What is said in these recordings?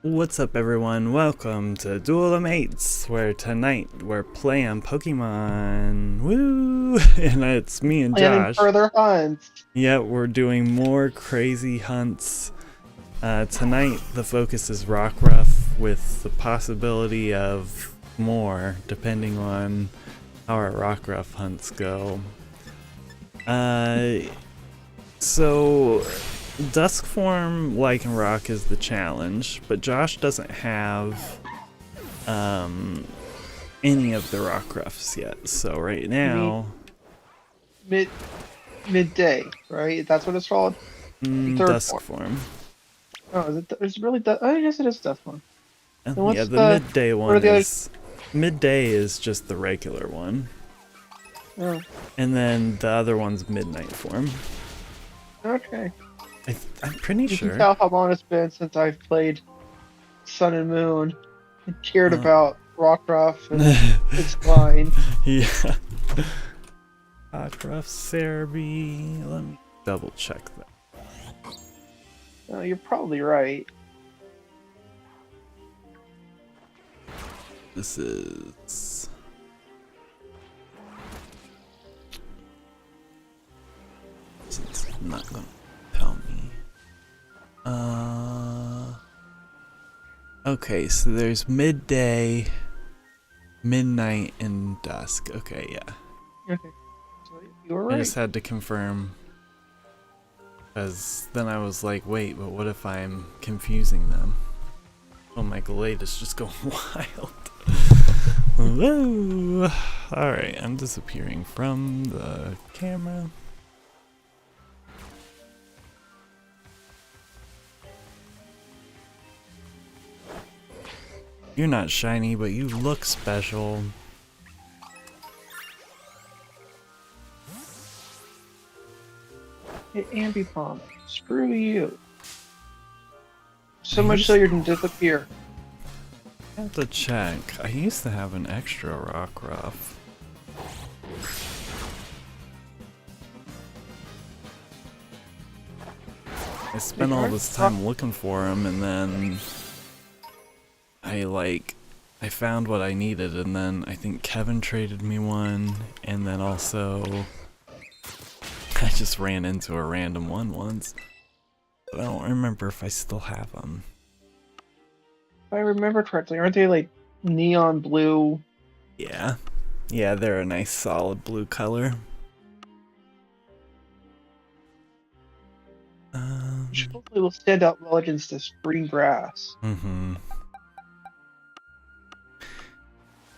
What's up everyone, welcome to Duel of Mates, where tonight we're playing Pokemon, woo! And it's me and Planning Josh. further hunts. Yeah, we're doing more crazy hunts. Tonight the focus is Rockruff, with the possibility of more, depending on how our Rockruff hunts go. So Dusk form Lycanroc is the challenge, but Josh doesn't have any of the Rockruffs yet. So right now, Midday, right? That's what it's called. The third Dusk form. form. Oh, is it? It's really. Oh, yes, it is Dusk form. And Yeah, what's the midday What are one the is midday is just the regular one, Oh, and then the other one's midnight form. okay. I'm pretty You sure. can tell how long it's been since I've played Sun and Moon and cared about Rockruff and its line. Yeah. Rockruff, Cerebi. Let me double check that. Oh, you're probably right. This is it's not gonna tell me. Okay, so there's midday, midnight, and dusk. Okay, yeah. Okay. So you were right. I just had to confirm, because then I was like, wait, but what if I'm confusing them? Oh, my Glade is just going wild. Woo! Alright, I'm disappearing from the camera. You're not shiny, but you look special. Hey, Ambipom, screw you. So much so you can disappear. I have to check. I used to have an extra Rockruff. I spent all this time looking for him, and then I found what I needed, and then I think Kevin traded me one, and then also I just ran into a random one once. But I don't remember if I still have them. If I remember correctly, aren't they like neon blue? Yeah. Yeah, they're a nice solid blue color. Which hopefully will stand out well against this green grass. Mm-hmm.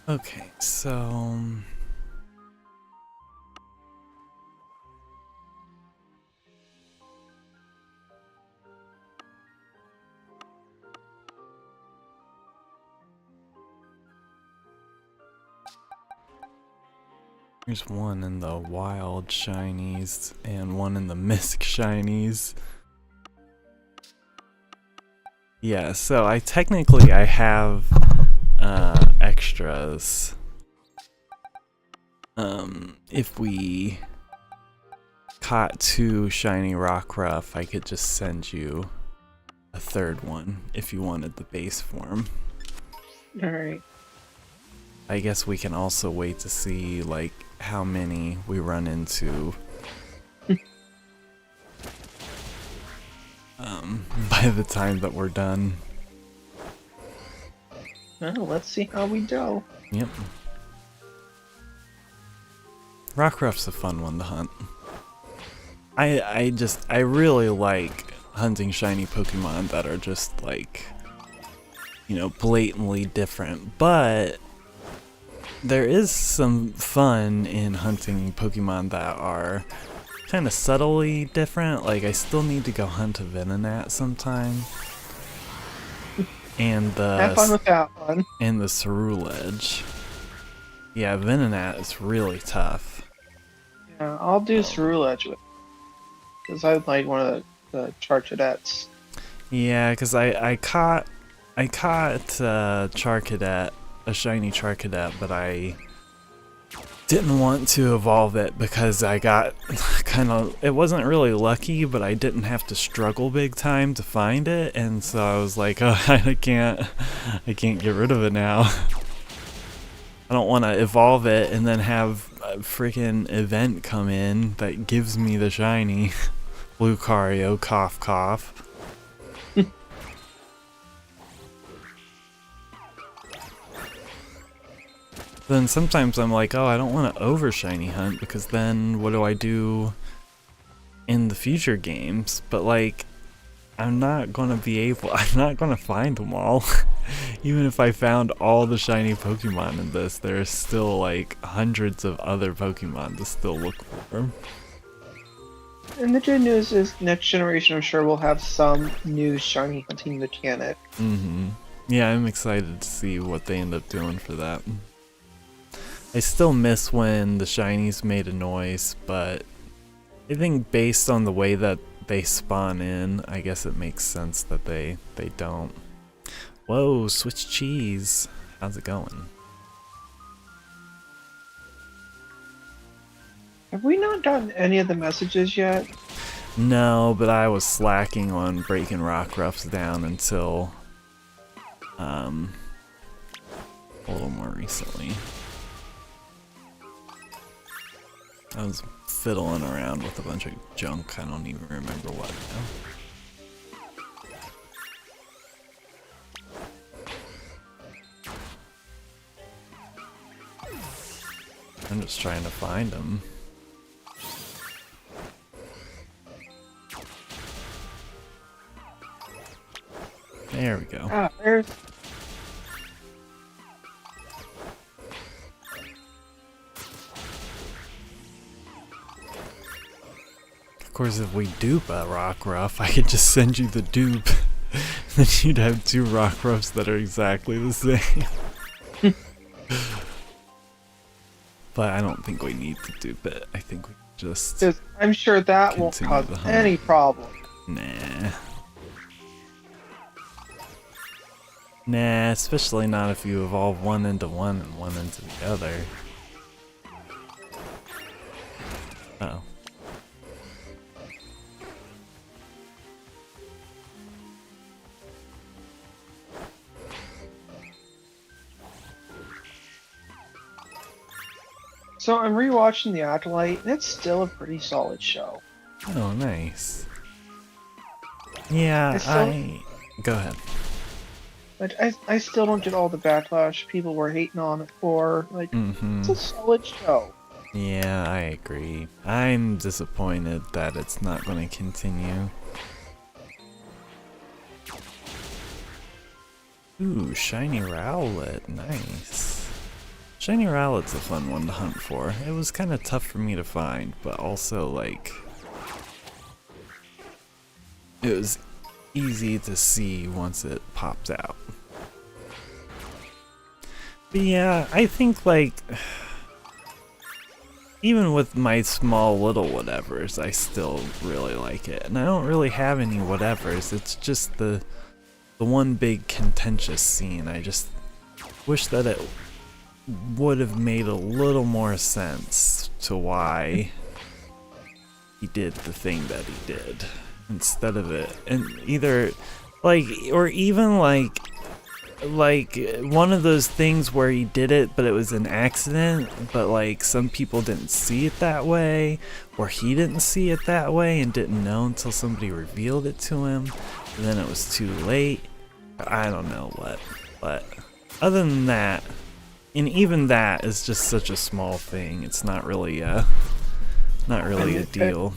Okay, so there's one in the wild shinies and one in the misc shinies. Yeah, so I have extras. If we caught 2 shiny Rockruff, I could just send you a third one if you wanted the base form. Alright. I guess we can also wait to see like how many we run into by the time that we're done. Well, let's see how we go. Yep. Rockruff's a fun one to hunt. I really like hunting shiny Pokemon that are just like, you know, blatantly different, but there is some fun in hunting Pokemon that are kind of subtly different. Like, I still need to go hunt a Venonat sometime. And Have fun with that one. and the Ceruledge. Yeah, Venonat is really tough. Yeah, I'll do Ceruledge with, because I like one of the Charcadettes. Yeah, because I caught Charcadet, a shiny Charcadet, but I didn't want to evolve it because I got kind of, it wasn't really lucky, but I didn't have to struggle big time to find it, and so I was like, oh, I can't get rid of it now. I don't want to evolve it and then have a freaking event come in that gives me the shiny. Lucario, cough cough. Then sometimes I'm like, oh, I don't want to over shiny hunt because then what do I do in the future games? But like, I'm not gonna find them all. Even if I found all the shiny Pokemon in this, there's still like hundreds of other Pokemon to still look for. And the good news is next generation, I'm sure, will have some new shiny hunting mechanic. Yeah, I'm excited to see what they end up doing for that. I still miss when the shinies made a noise, but I think based on the way that they spawn in, I guess it makes sense that they don't. Whoa, Switch Cheese. How's it going? Have we not gotten any of the messages yet? No, but I was slacking on breaking Rockruffs down until a little more recently. I was fiddling around with a bunch of junk. I don't even remember what now. I'm just trying to find them. There we go. Ah, there's... Of course, if we dupe a Rockruff, I could just send you the dupe. Then you'd have two Rockruffs that are exactly the same. But I don't think we need to dupe it. I think we just... I'm sure that won't cause any problem. Nah. Nah, especially not if you evolve one into one and one into the other. Uh-oh. So I'm rewatching The Acolyte, and it's still a pretty solid show. Oh, nice. Yeah, Go ahead. Like, I still don't get all the backlash people were hating on it for. Like, It's a solid show. Yeah, I agree. I'm disappointed that it's not going to continue. Ooh, shiny Rowlet, nice. Shiny Rowlet's a fun one to hunt for. It was kind of tough for me to find, but also, like, it was easy to see once it pops out. But yeah, I think, like, even with my small little whatevers, I still really like it. And I don't really have any whatevers, it's just the one big contentious scene. I just wish that it would have made a little more sense to why he did the thing that he did instead of it, and either like, or even like one of those things where he did it but it was an accident, but like some people didn't see it that way, or he didn't see it that way and didn't know until somebody revealed it to him, and then it was too late. I don't know what, but other than that, and even that is just such a small thing, it's not really a deal.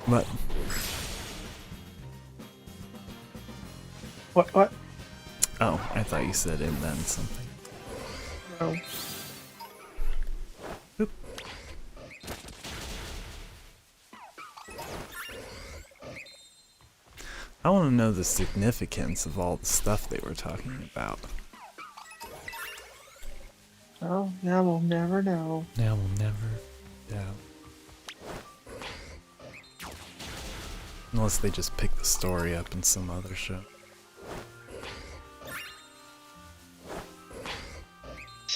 But What? oh, I thought you said and then something. No. Oop. I want to know the significance of all the stuff they were talking about. Oh, now we'll never know. Now we'll never know. Unless they just pick the story up in some other show.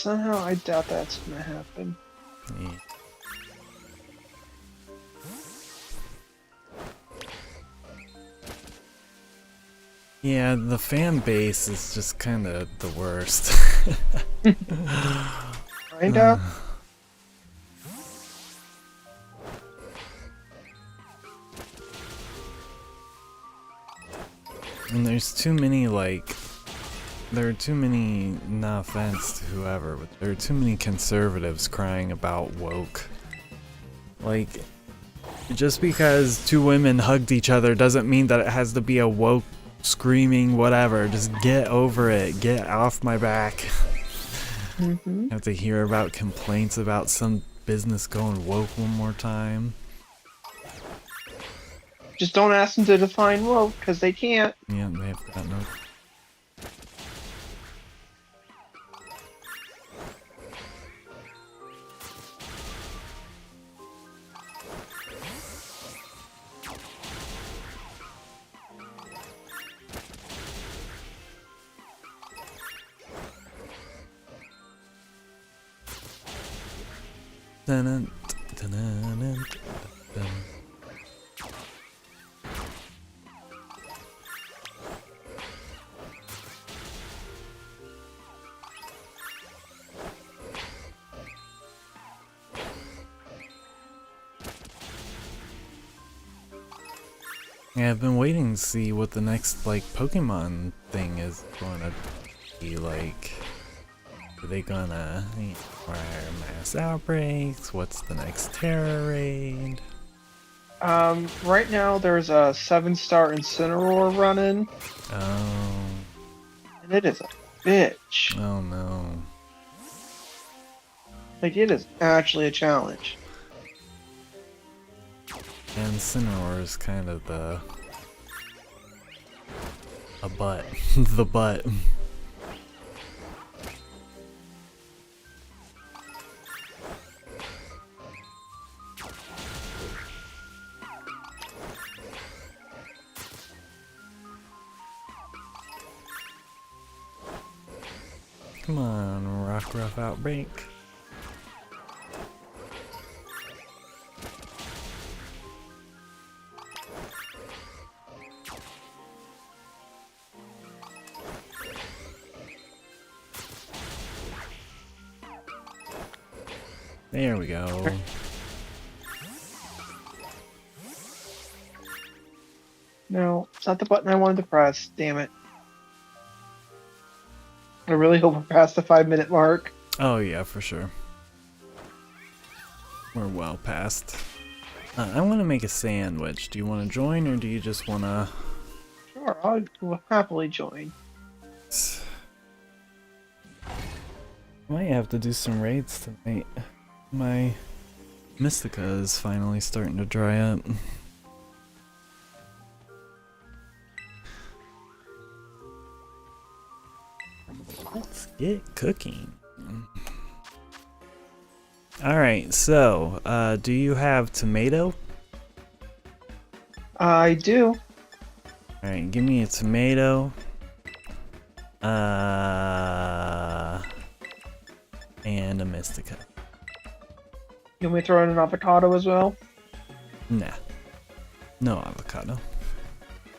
somehow I doubt that's gonna happen. Yeah. Yeah, the fan base is just kind of the worst. Kinda. And there's too many, like, there are too many, no offense to whoever, but there are too many conservatives crying about woke. Like, just because two women hugged each other doesn't mean that it has to be a woke screaming whatever. Just get over it. Get off my back. Mm-hmm. Have to hear about complaints about some business going woke one more time. Just don't ask them to define woke, because they can't. Yeah, they have got no. Dun-dun, dun-dun, dun-dun. Yeah, I've been waiting to see what the next, like, Pokemon thing is going to be like. Are they gonna require mass outbreaks? What's the next Tera raid? Right now there's a 7-star Incineroar running, Oh. and it is a bitch. Oh no. Like, it is actually a challenge. And Incineroar is kind of a butt. The butt. Come on, Rockruff outbreak. There we go. No, it's not the button I wanted to press. Damn it. I really hope we're past the 5-minute mark. Oh yeah, for sure. We're well past. I want to make a sandwich. Do you want to join, or do you just want to... Sure, I'll happily join. Might have to do some raids tonight. My Mystica is finally starting to dry up. Let's get cooking. Alright, so, do you have tomato? I do. Alright, give me a tomato. And a Mystica. You want me to throw in an avocado as well? Nah. No avocado.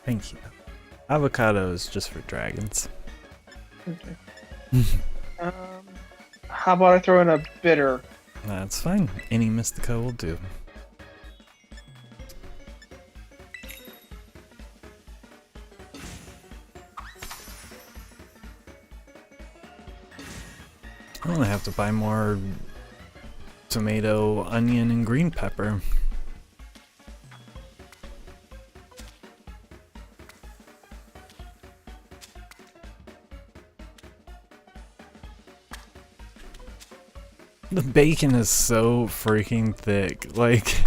Thank you. Avocado is just for dragons. Okay. How about I throw in a bitter? That's fine. Any Mystica will do. I'm gonna have to buy more tomato, onion, and green pepper. The bacon is so freaking thick. Like,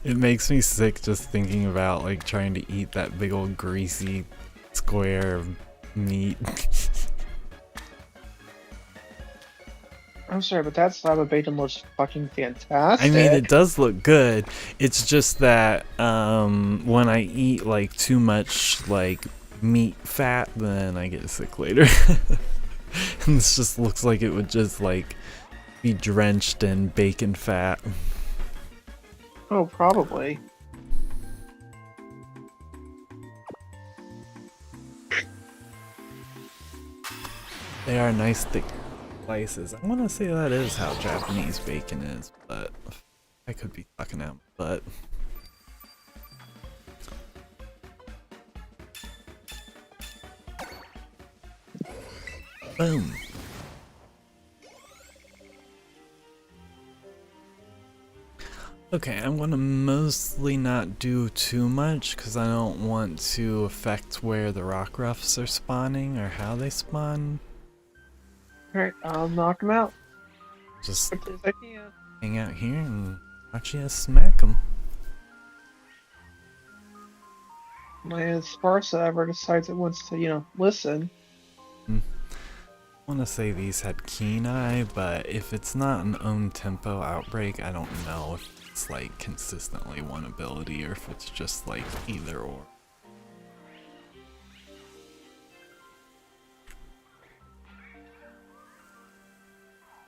it makes me sick just thinking about, like, trying to eat that big old greasy square of meat. I'm sorry, but that slab of bacon looks fucking fantastic. I mean, it does look good. It's just that when I eat like too much like meat fat, then I get sick later. And this just looks like it would just like be drenched in bacon fat. Oh, probably. They are nice thick slices. I want to say that is how Japanese bacon is, but I could be fucking out. But boom. Okay, I'm gonna mostly not do too much because I don't want to affect where the Rockruffs are spawning or how they spawn. Alright, I'll knock him out. Just Quickly as I can. hang out here and watch you smack them. My Sparsa ever decides it wants to, listen. I want to say these had keen eye, but if it's not an own tempo outbreak, I don't know if it's like consistently one ability or if it's just like either or.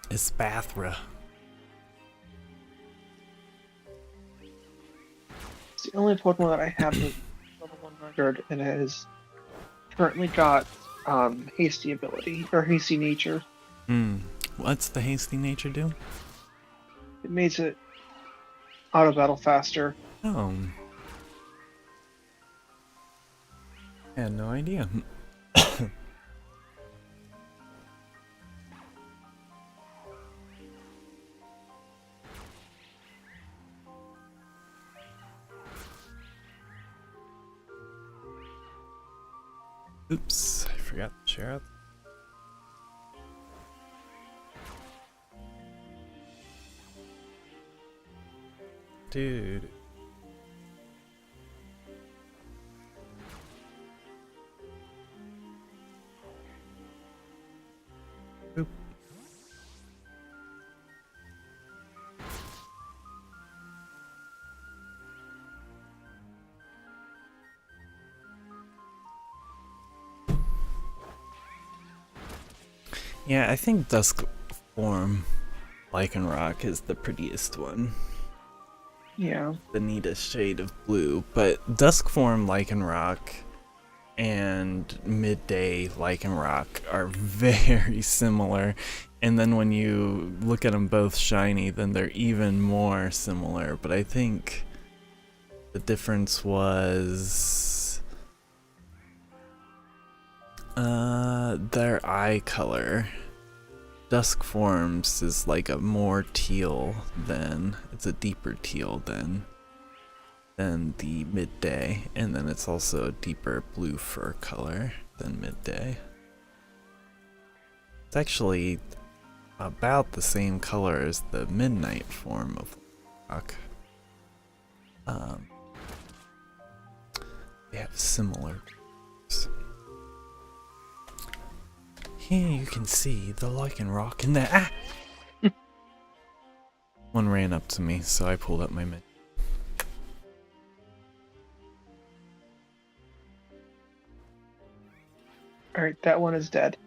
Ispathra. It's the only Pokemon that I have that's level 100 and it has currently got hasty ability or hasty nature. What's the hasty nature do? It makes it auto battle faster. Oh. I had no idea. Oops, I forgot to share out. Dude. Oop. Yeah, I think Dusk Form Lycanroc is the prettiest one. Yeah. The neatest shade of blue, but Dusk Form Lycanroc and Midday Lycanroc are very similar, and then when you look at them both shiny, then they're even more similar, but I think the difference was their eye color. Dusk Forms is like a more teal than, it's a deeper teal than the Midday, and then it's also a deeper blue fur color than Midday. It's actually about the same color as the Midnight form of rock. They have similar colors. Here you can see the Lycanroc in there. Ah! One ran up to me, so I pulled up my mid. Alright, that one is dead.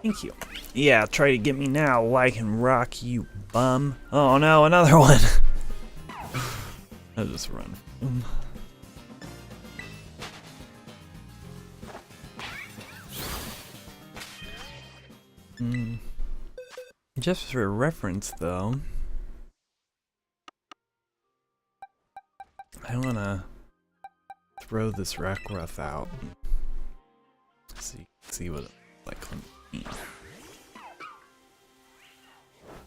Thank you. Yeah, try to get me now, Lycanroc, you bum. Oh no, another one! I'll just run from him. Just for reference, though, I wanna throw this Rockruff out. See what it's like on me.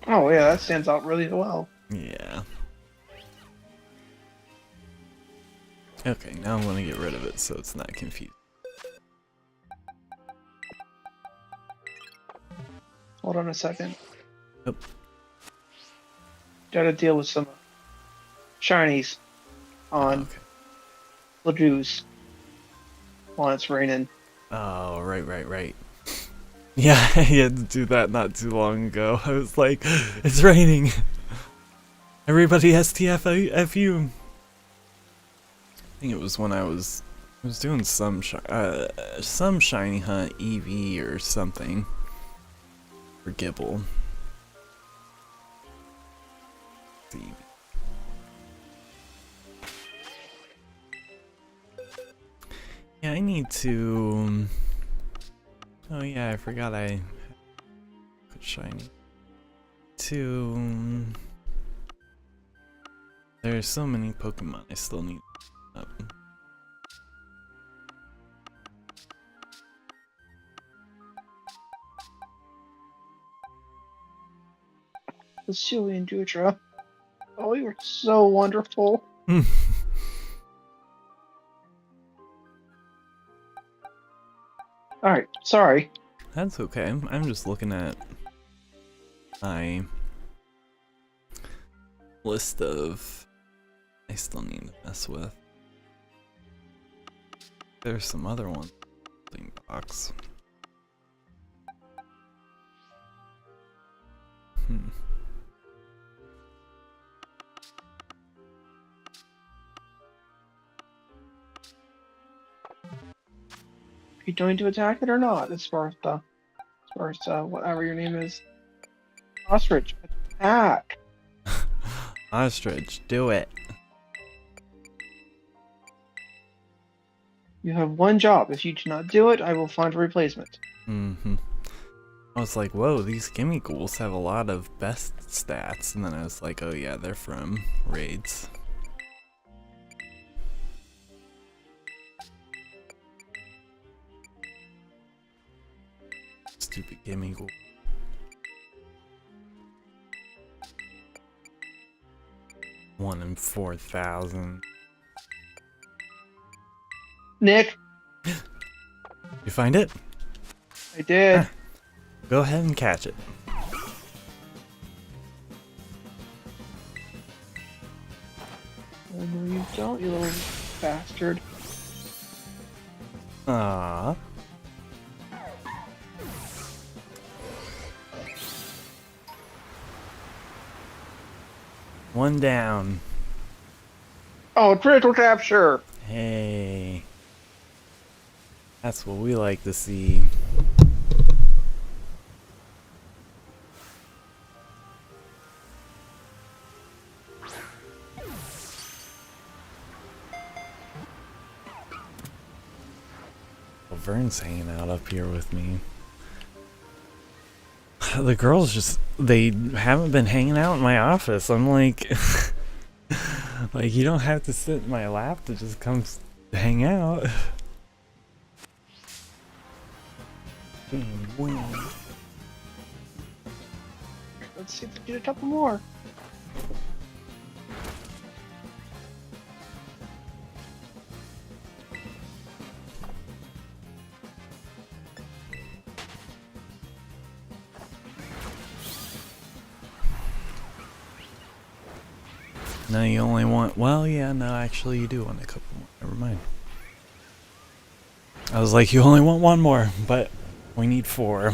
Oh yeah, that stands out really well. Yeah. Okay, now I'm gonna get rid of it so it's not confused. Hold on a second. Oh. Gotta deal with some shinies on Okay. Laju's while it's raining. Oh, right. Yeah, I had to do that not too long ago. I was like, it's raining. Everybody STFU. I think it was when I was doing some shiny hunt EV or something for Gibble. see. Yeah, I need to. Oh yeah, I forgot I put shiny. There's so many Pokemon I still need up. The Suey and Dewdra. Oh, you were so wonderful. Alright, sorry. That's okay. I'm just looking at my list of I still need to mess with. There's some other ones. Box. Are you going to attack it or not? As far as whatever your name is. Ostrich, attack! Ostrich, do it. You have one job. If you do not do it, I will find a replacement. I was like, whoa, these gimme ghouls have a lot of best stats, and then I was like, oh yeah, they're from raids. Stupid gimme ghoul. One in 4,000. Nick! You find it? I did. Go ahead and catch it. Oh, no, you don't, you little bastard. Aww. One down. Oh, critical capture! Hey. That's what we like to see. Vern's hanging out up here with me. The girls just, they haven't been hanging out in my office. I'm like, like you don't have to sit in my lap to just come hang out. Let's see if we get a couple more. No, you only want, well, yeah, no, actually you do want a couple more. Never mind. I was like, you only want one more, but we need 4.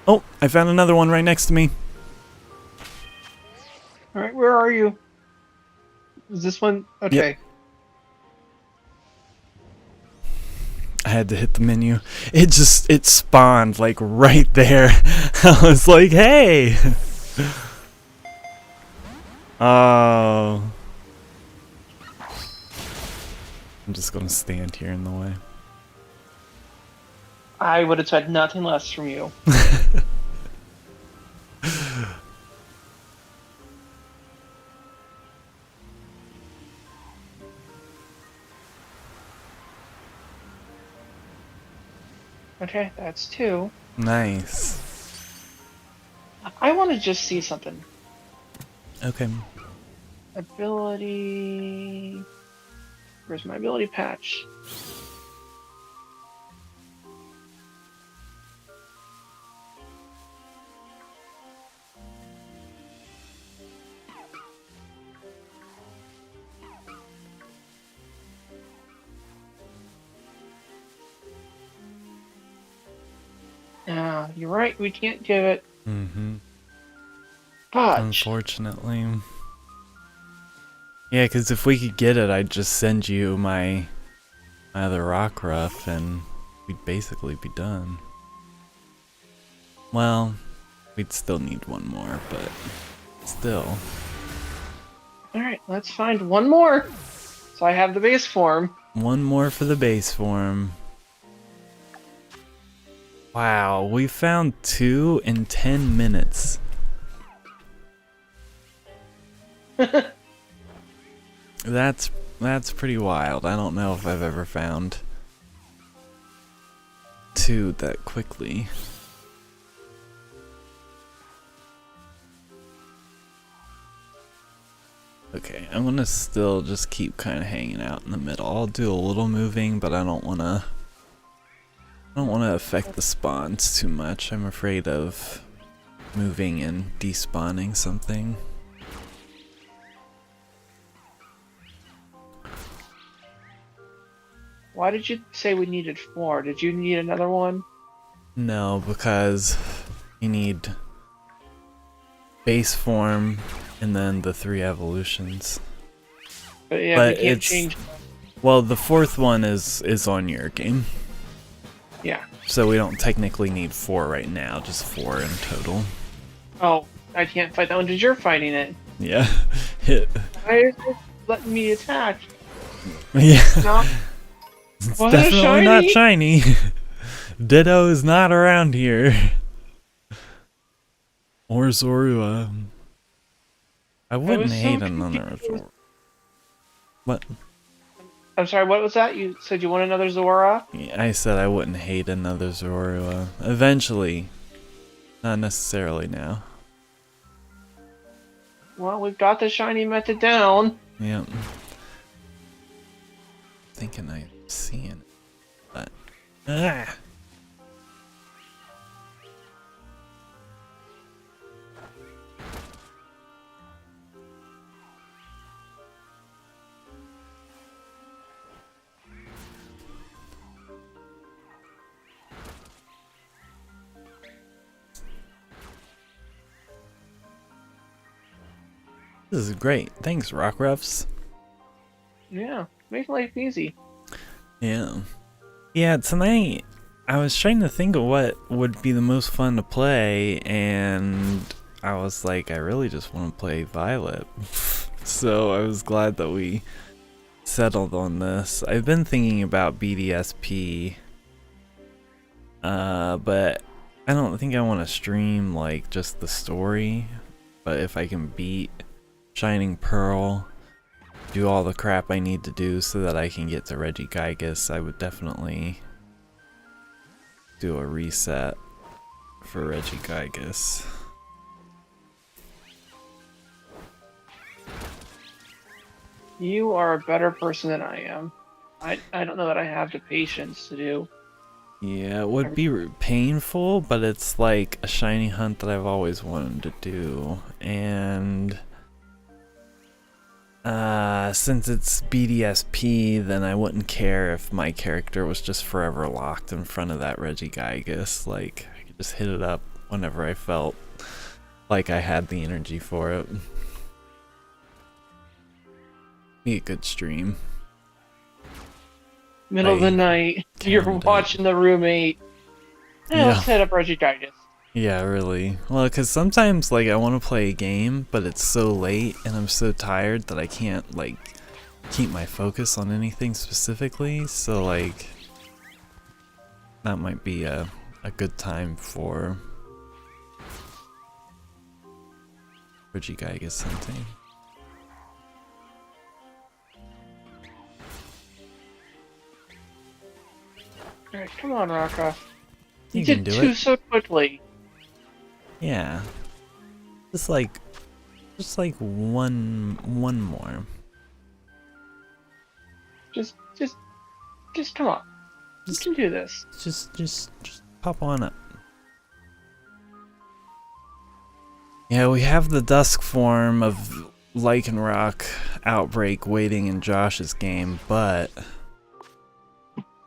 Oh, I found another one right next to me. Alright, where are you? Is this one? Okay. Yep. I had to hit the menu. It spawned like right there. I was like, hey! Oh. I'm just gonna stand here in the way. I would have said nothing less from you. Okay, that's 2. Nice. I want to just see something. Okay. Ability... Where's my ability patch? You're right, we can't do it. Mm-hmm. But... Unfortunately. Yeah, because if we could get it, I'd just send you my either Rockruff and we'd basically be done. Well, we'd still need one more, but still. Alright, let's find one more. So I have the base form. One more for the base form. Wow, we found 2 in 10 minutes. That's pretty wild. I don't know if I've ever found 2 that quickly. Okay, I'm gonna still just keep kind of hanging out in the middle. I'll do a little moving, but I don't wanna affect the spawns too much. I'm afraid of moving and despawning something. Why did you say we needed 4? Did you need another one? No, because you need base form and then the 3 evolutions. But yeah, But we can't it's- change. Well, the 4th one is on your game. Yeah. So we don't technically need 4 right now, just 4 in total. Oh, I can't fight that one because you're fighting it. Yeah. Hit. Why is it letting me attack? Yeah. No. It's Was it definitely not shiny? shiny. Ditto is not around here. Or Zorua. I wouldn't was so hate another confused. Zorua. What? I'm sorry, what was that? You said you want another Zora? Yeah, I said I wouldn't hate another Zorua. Eventually. Not necessarily now. Well, we've got the shiny method down. Yep. Thinking I'm seeing it, but ah. This is great. Thanks, Rockruffs. Yeah, make life easy. Yeah. Yeah, tonight I was trying to think of what would be the most fun to play, and I was like, I really just want to play Violet. So I was glad that we settled on this. I've been thinking about BDSP, but I don't think I want to stream like just the story. But if I can beat Shining Pearl, do all the crap I need to do so that I can get to Regigigas, I would definitely do a reset for Regigigas. You are a better person than I am. I don't know that I have the patience to do. Yeah, it would be painful, but it's like a shiny hunt that I've always wanted to do. And since it's BDSP, then I wouldn't care if my character was just forever locked in front of that Regigigas. Like, I could just hit it up whenever I felt like I had the energy for it. Be a good stream. Middle of the night, you're canned it. watching the roommate. Yeah. Let's hit up Regigigas. Yeah, really. Well, because sometimes, like, I want to play a game, but it's so late and I'm so tired that I can't, like, keep my focus on anything specifically. So, like, that might be a good time for Regigigas hunting. Alright, come on, Rockruff. You did can do 2 it. so quickly. Yeah. Just like one more. Just come on. You can do this. Just pop on up. Yeah, we have the dusk form of Lycanroc Outbreak waiting in Josh's game, but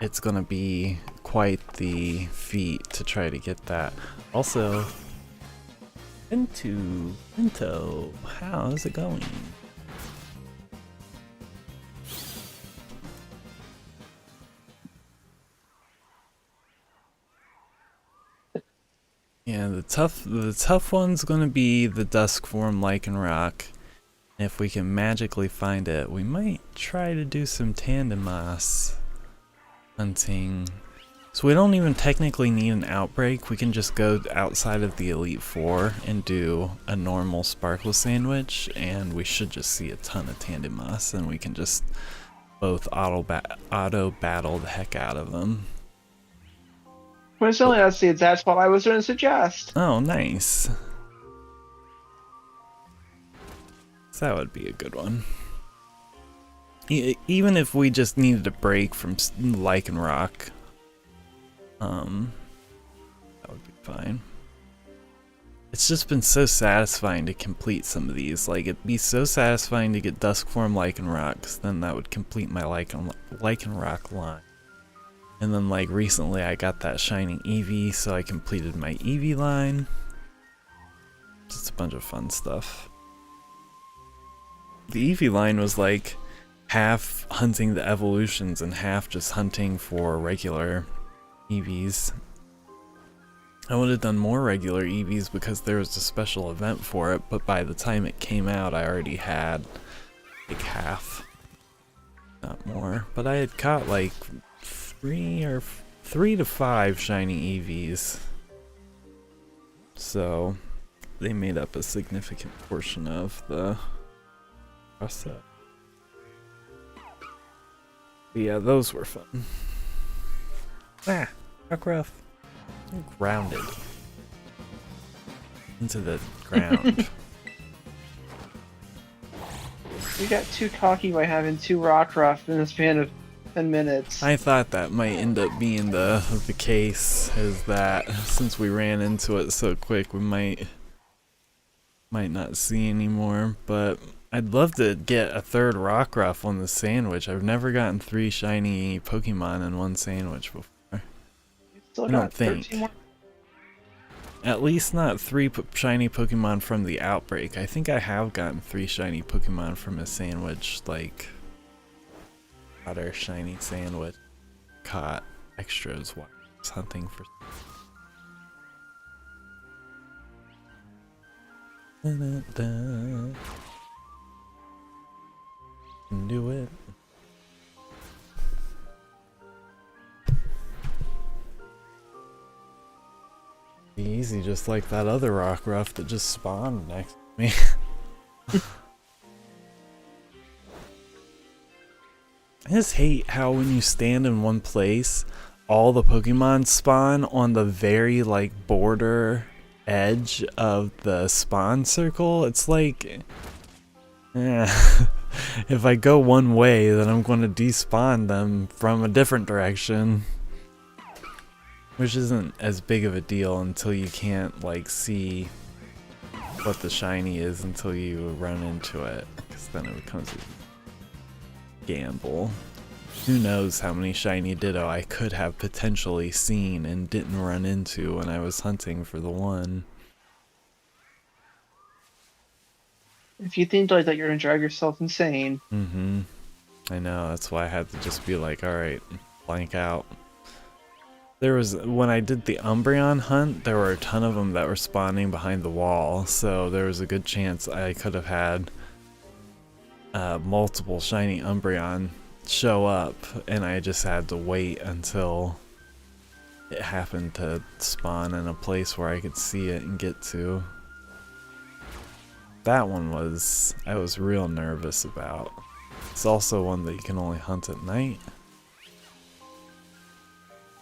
it's gonna be quite the feat to try to get that. Also, Pinto, how's it going? Yeah, the tough one's gonna be the dusk form Lycanroc. If we can magically find it, we might try to do some Tandemaus hunting. So we don't even technically need an outbreak. We can just go outside of the Elite Four and do a normal Sparkle Sandwich, and we should just see a ton of Tandemaus, and we can just both auto battle the heck out of them. Coincidentally, that's the exact spot I was going to suggest. Oh, nice. So that would be a good one. Even if we just needed a break from Lycanroc, that would be fine. It's just been so satisfying to complete some of these. Like, it'd be so satisfying to get Dusk Form Lycanroc, 'cause then that would complete my Lycanroc line. And then, like, recently I got that Shining Eevee, so I completed my Eevee line. Just a bunch of fun stuff. The Eevee line was like half hunting the evolutions and half just hunting for regular Eevees. I would have done more regular Eevees because there was a special event for it, but by the time it came out I already had like half, not more. But I had caught like 3 to 5 shiny Eevees, so they made up a significant portion of the process. But yeah, those were fun. Ah, Rockruff. I'm grounded into the ground. You got too cocky by having 2 Rockruff in the span of 10 minutes. I thought that might end up being the case, is that since we ran into it so quick, we might not see anymore. But I'd love to get a 3rd Rockruff on the sandwich. I've never gotten 3 shiny Pokemon in one sandwich before. Still I got don't think. 13 more. At least not 3 shiny Pokemon from the outbreak. I think I have gotten 3 shiny Pokemon from a sandwich, like Otter shiny sandwich. Caught extras while I was hunting for. Do it. Be easy, just like that other Rockruff that just spawned next to me. I just hate how when you stand in one place, all the Pokemon spawn on the very like border edge of the spawn circle. It's like, if I go one way, then I'm going to despawn them from a different direction. Which isn't as big of a deal until you can't like see what the shiny is until you run into it, because then it becomes a gamble. Who knows how many shiny Ditto I could have potentially seen and didn't run into when I was hunting for the one. If you think like that, you're gonna drive yourself insane. Mm-hmm. I know, that's why I had to just be like, alright, blank out. There was, when I did the Umbreon hunt, there were a ton of them that were spawning behind the wall, so there was a good chance I could have had multiple shiny Umbreon show up, and I just had to wait until it happened to spawn in a place where I could see it and get to. That one was, I was real nervous about. It's also one that you can only hunt at night.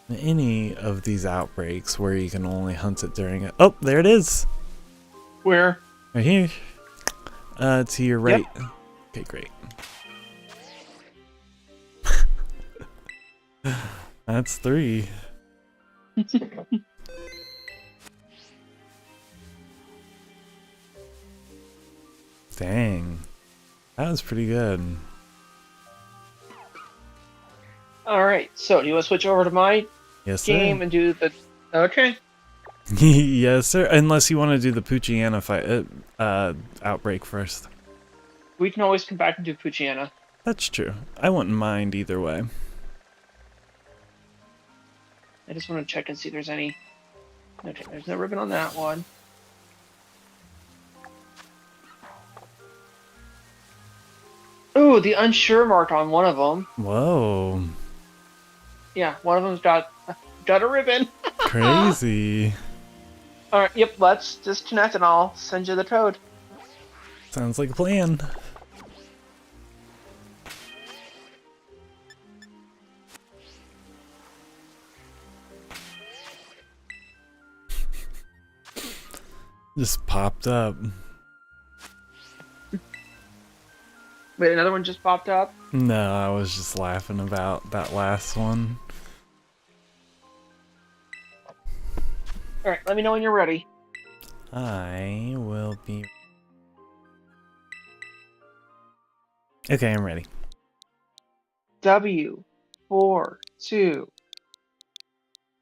Any of these outbreaks where you can only hunt it during it. Oh, there it is. Where? Right here. To your right. Yep. Okay, great. That's 3. Dang. That was pretty good. Alright, so do you want to switch over to my Yes, sir. game and do the... Okay. Yes, sir. Unless you want to do the Poochyena fight, outbreak first. We can always come back and do Poochyena. That's true. I wouldn't mind either way. I just want to check and see if there's any Okay, there's no ribbon on that one. Ooh, the unsure mark on one of them. Whoa. Yeah, one of them's got a ribbon. Crazy. All right, yep. Let's disconnect and I'll send you the code. Sounds like a plan. Just popped up. Wait, another one just popped up. No, I was just laughing about that last one. All right, let me know when you're ready. I will be... Okay, I'm ready. W, 4, 2.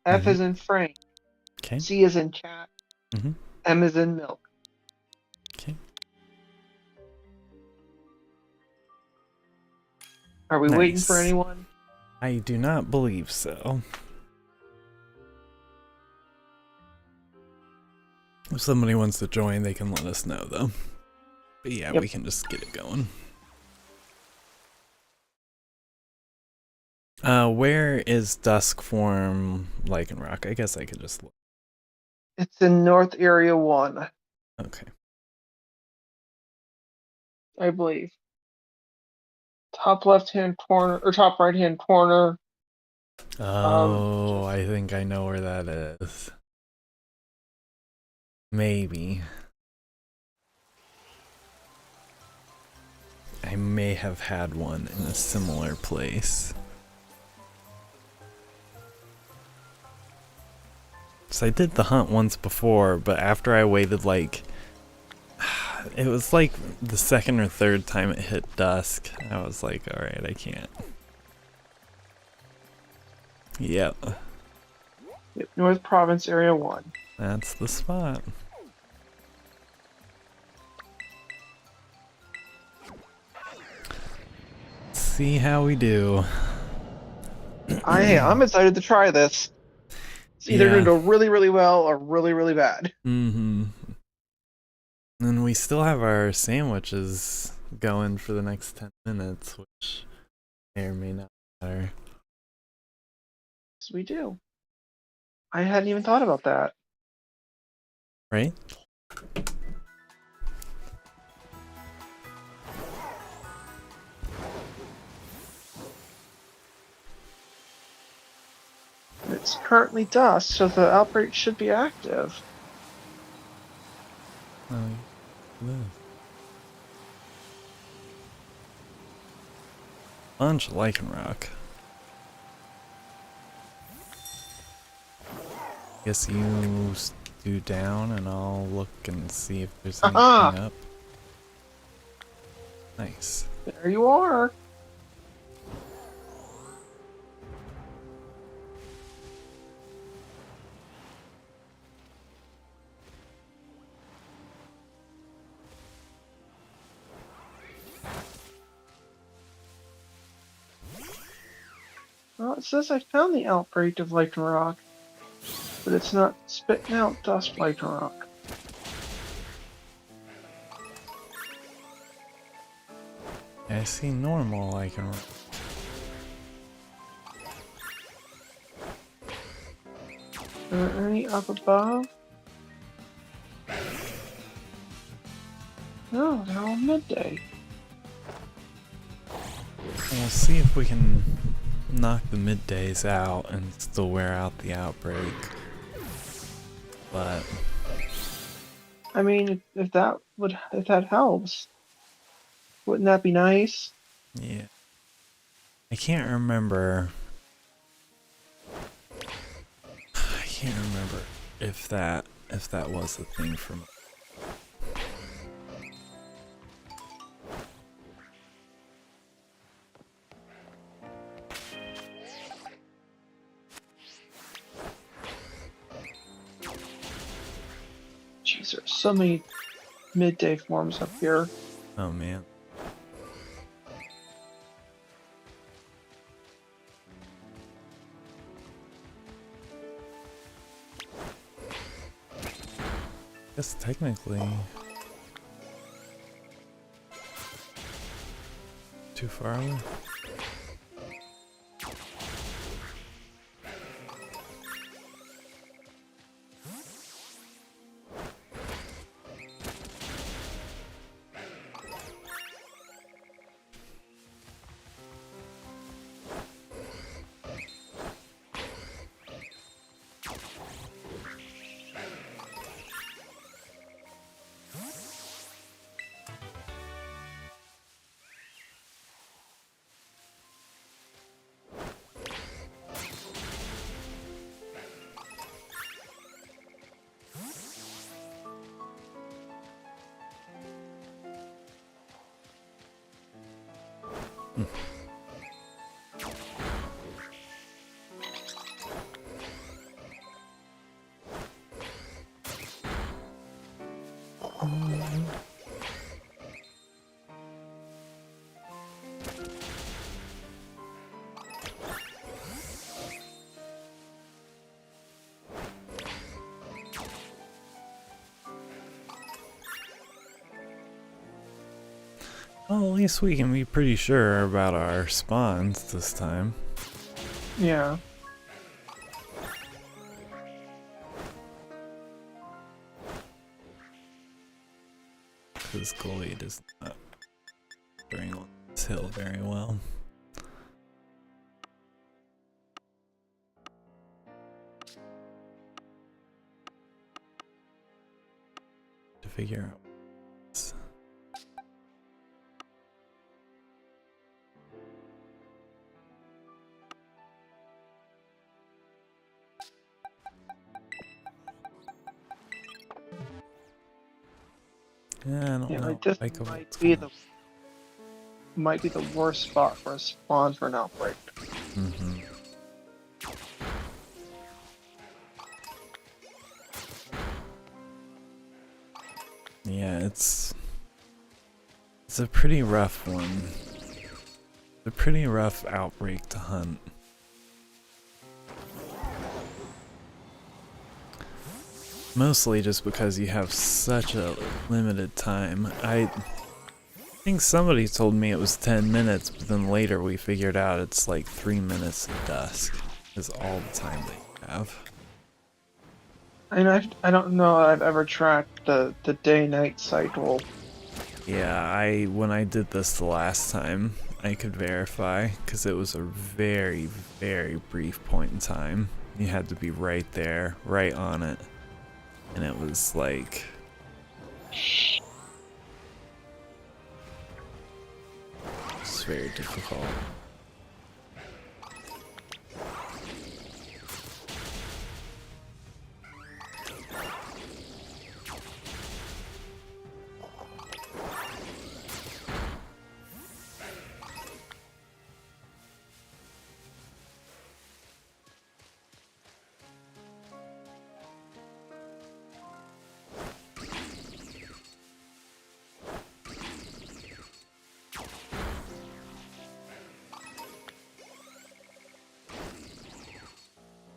F is in Frank. Okay. C is in cat. M is in milk. Okay. Are we waiting for anyone? I do not believe so. If somebody wants to join, they can let us know, though. But yeah, we can just get it going. Where is Duskform Lycanroc? I guess I could just look. It's in North Area 1. Okay. I believe. Top left-hand corner, or top right-hand corner. Oh, I think I know where that is. Maybe. I may have had one in a similar place. So I did the hunt once before, but after I waited like... It was like the second or third time it hit dusk. I was like, alright, I can't. Yep. North Province Area 1. That's the spot. Let's see how we do. I'm excited to try this. It's either gonna go really, really well or really, really bad. Mm-hmm. And we still have our sandwiches going for the next 10 minutes, which may or may not matter. Yes, we do. I hadn't even thought about that. Right? It's currently dusk, so the outbreak should be active. Oh, this. Bunch of Lycanroc. Guess you do down and I'll look and see if there's anything up. Nice. There you are. Well, it says I found the outbreak of Lycanroc, but it's not spitting out dust Lycanroc. I see normal Lycanroc. Are there any up above? No, they're all midday. We'll see if we can knock the middays out and still wear out the outbreak. But I mean, if that helps, wouldn't that be nice? yeah, I can't remember. I can't remember if that was a thing for me. Jeez, there's so many midday forms up here. Oh man. Guess technically too far away. Well, at least we can be pretty sure about our spawns this time. Yeah. Because Glade is not doing on this hill very well. To figure out. Yeah, I don't know. Like this might be the worst spot for a spawn for an outbreak. Mm-hmm. Yeah, it's a pretty rough one. It's a pretty rough outbreak to hunt. Mostly just because you have such a limited time. I think somebody told me it was 10 minutes, but then later we figured out it's like 3 minutes of dusk is all the time that you have. I don't know I've ever tracked the day-night cycle. Yeah, when I did this the last time, I could verify, because it was a very, very brief point in time. You had to be right there, right on it. And it was like... it's very difficult.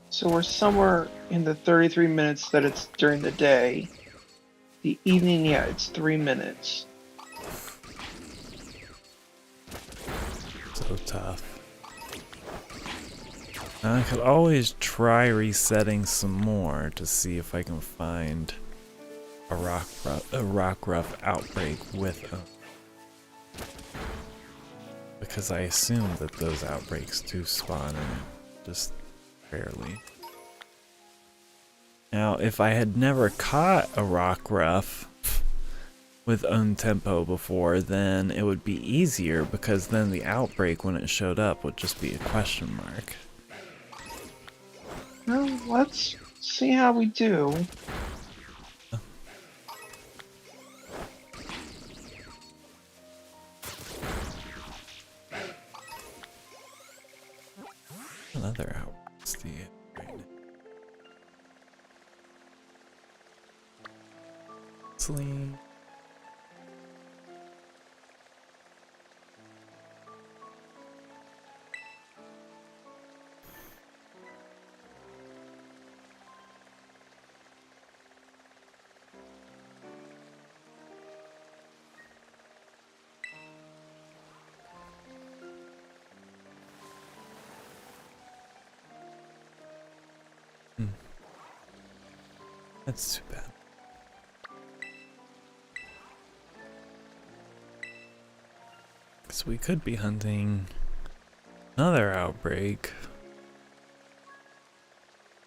So we're somewhere in the 33 minutes that it's during the day. The evening, yeah, it's 3 minutes. So tough. Now I could always try resetting some more to see if I can find a Rockruff outbreak with a... because I assume that those outbreaks do spawn in just rarely. Now, if I had never caught a Rockruff with Untempo before, then it would be easier, because then the outbreak when it showed up would just be a question mark. Well, let's see how we do. Another outbreak, do you have right now? Sleep. That's too bad. Because we could be hunting another outbreak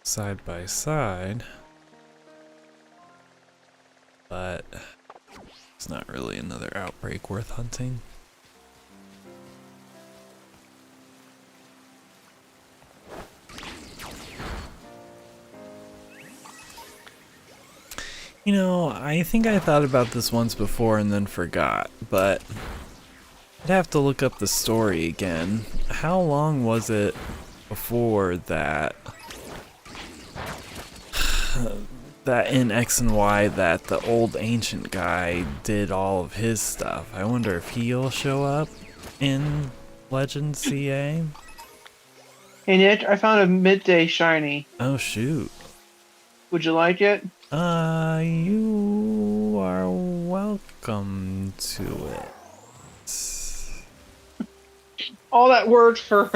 side by side, but it's not really another outbreak worth hunting. You know, I think I thought about this once before and then forgot, but I'd have to look up the story again. How long was it before that that in X and Y that the old ancient guy did all of his stuff? I wonder if he'll show up in Legend CA. Hey Nick, I found a midday shiny. Oh shoot. Would you like it? You are welcome to it. All that work for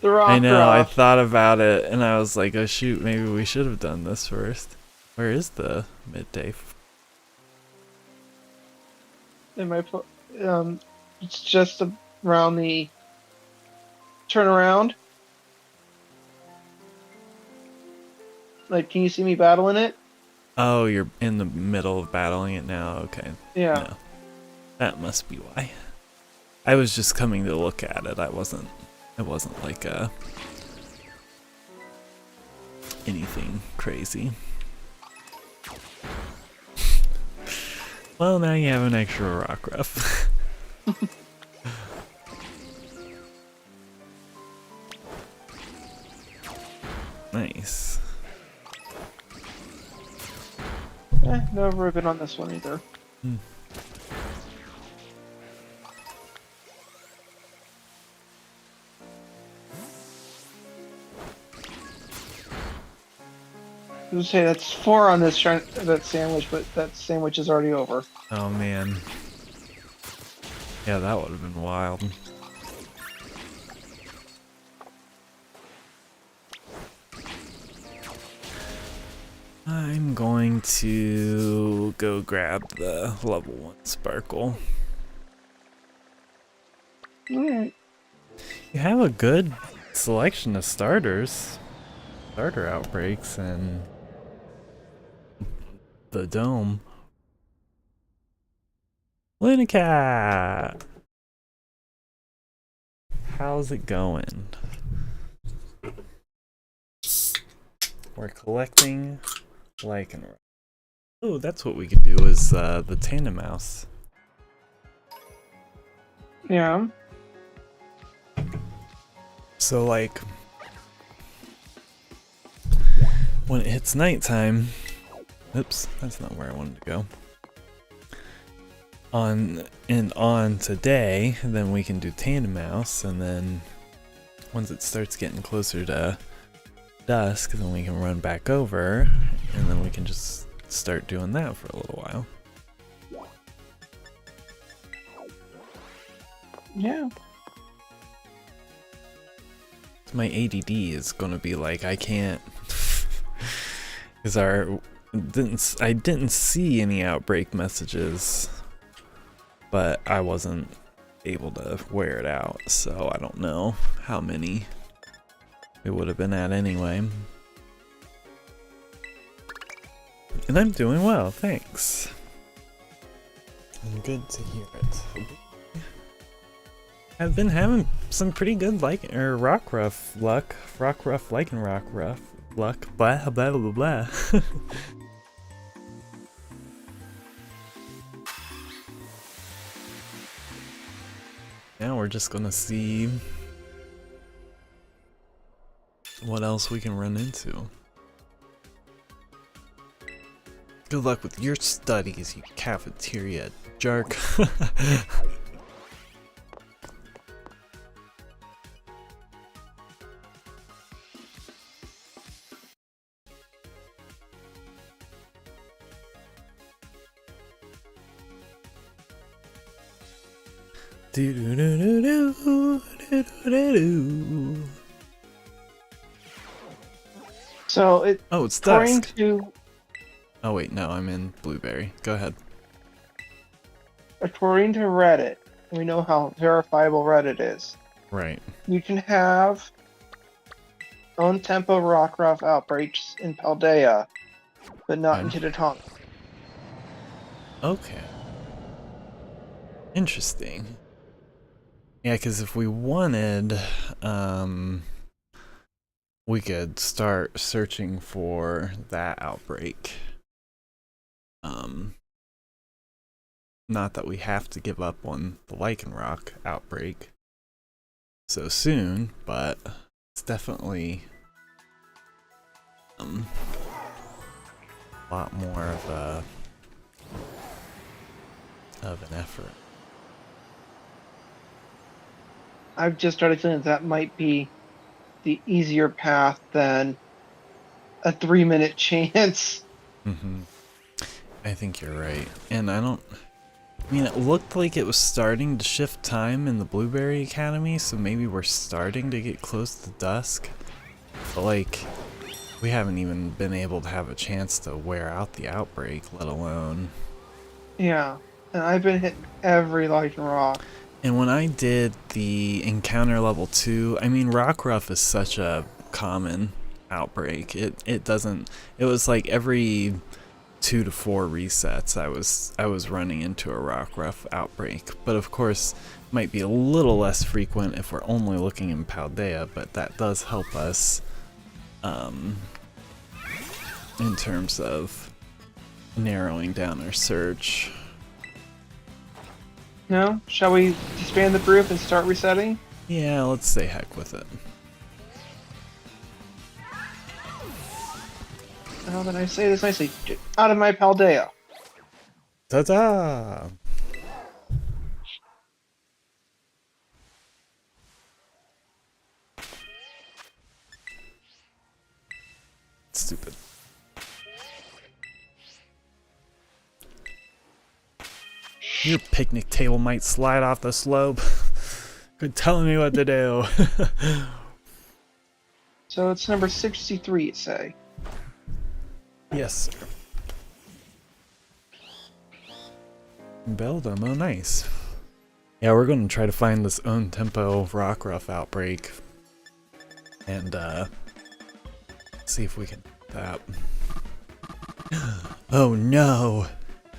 the Rockruff. I know, I thought about it and I was like, oh shoot, maybe we should have done this first. Where is the midday? It's just around the turnaround. Like, can you see me battling it? Oh, you're in the middle of battling it now? Okay. Yeah. No. That must be why. I was just coming to look at it. It wasn't like anything crazy. Well, now you have an extra Rockruff. Nice. Never been on this one either. Hmm. I was gonna say that's 4 on this that sandwich, but that sandwich is already over. Oh man. Yeah, that would have been wild. I'm going to go grab the level 1 sparkle. Alright. You have a good selection of starter outbreaks, and the dome. Lunicat! How's it going? We're collecting Lycanroc. Oh, that's what we could do is the tandem mouse. Yeah. So like when it hits nighttime, oops, that's not where I wanted to go. On today, then we can do tandem mouse, and then once it starts getting closer to dusk, then we can run back over, and then we can just start doing that for a little while. Yeah. My ADD is gonna be like, I can't, because I didn't see any outbreak messages, but I wasn't able to wear it out, so I don't know how many it would have been at anyway. And I'm doing well, thanks. And good to hear it. I've been having some pretty good Rockruff luck. Rockruff liking Rockruff luck. Blah blah blah blah. Now we're just gonna see what else we can run into. Good luck with your studies, you cafeteria jerk. Do do do do do do do do. So it. Oh, it's According dusk. to Oh wait, no, I'm in Blueberry. Go ahead. According to Reddit, and we know how verifiable Reddit is, Right. you can have on-tempo Rockruff outbreaks in Paldea, but not in Okay. Titatonic. Okay. Interesting. Yeah, because if we wanted, we could start searching for that outbreak. Not that we have to give up on the Lycanroc outbreak so soon, but it's definitely a lot more of an effort. I've just started feeling that might be the easier path than a 3-minute chance. I think you're right, and I mean, it looked like it was starting to shift time in the Blueberry Academy, so maybe we're starting to get close to dusk. But, like, we haven't even been able to have a chance to wear out the outbreak, let alone... Yeah, and I've been hitting every Lycanroc. And when I did the encounter level 2, I mean, Rockruff is such a common outbreak. It was like every 2 to 4 resets I was running into a Rockruff outbreak, but of course might be a little less frequent if we're only looking in Paldea, but that does help us in terms of narrowing down our search. No? Shall we disband the group and start resetting? Yeah, let's say heck with it. How can I say this nicely? Get out of my Paldea. Ta-da! Stupid. Your picnic table might slide off the slope. Quit telling me what to do. So it's number 63, you say? Yes, sir. Beldum, oh nice. Yeah, we're gonna try to find this own tempo Rockruff outbreak. And see if we can that. Oh no!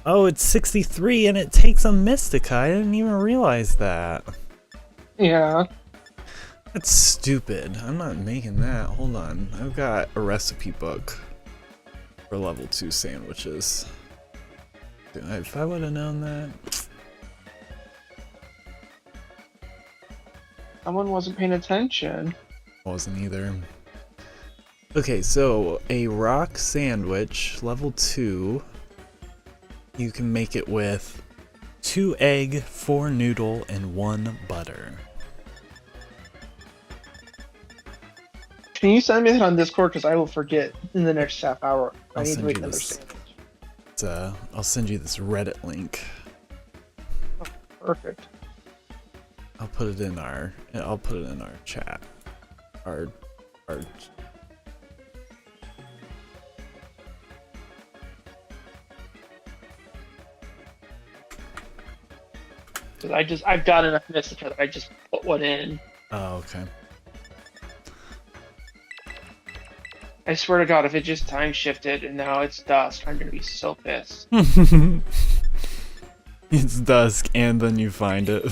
Oh, it's 63 and it takes a Mystica. I didn't even realize that. Yeah. That's stupid. I'm not making that. Hold on. I've got a recipe book for level 2 sandwiches. Dude, if I would have known that. Someone wasn't paying attention. Wasn't either. Okay, so a rock sandwich, level 2. You can make it with 2 egg, 4 noodle, and 1 butter. Can you send me that on Discord? Because I will forget in the next half hour. I need to send make you another this. sandwich. I'll send you this Reddit link. Oh, perfect. I'll put it in our chat. Our Because I've got enough Mystica that I just put one in. Oh, okay. I swear to God, if it just time shifted and now it's dusk, I'm gonna be so pissed. It's dusk and then you find it.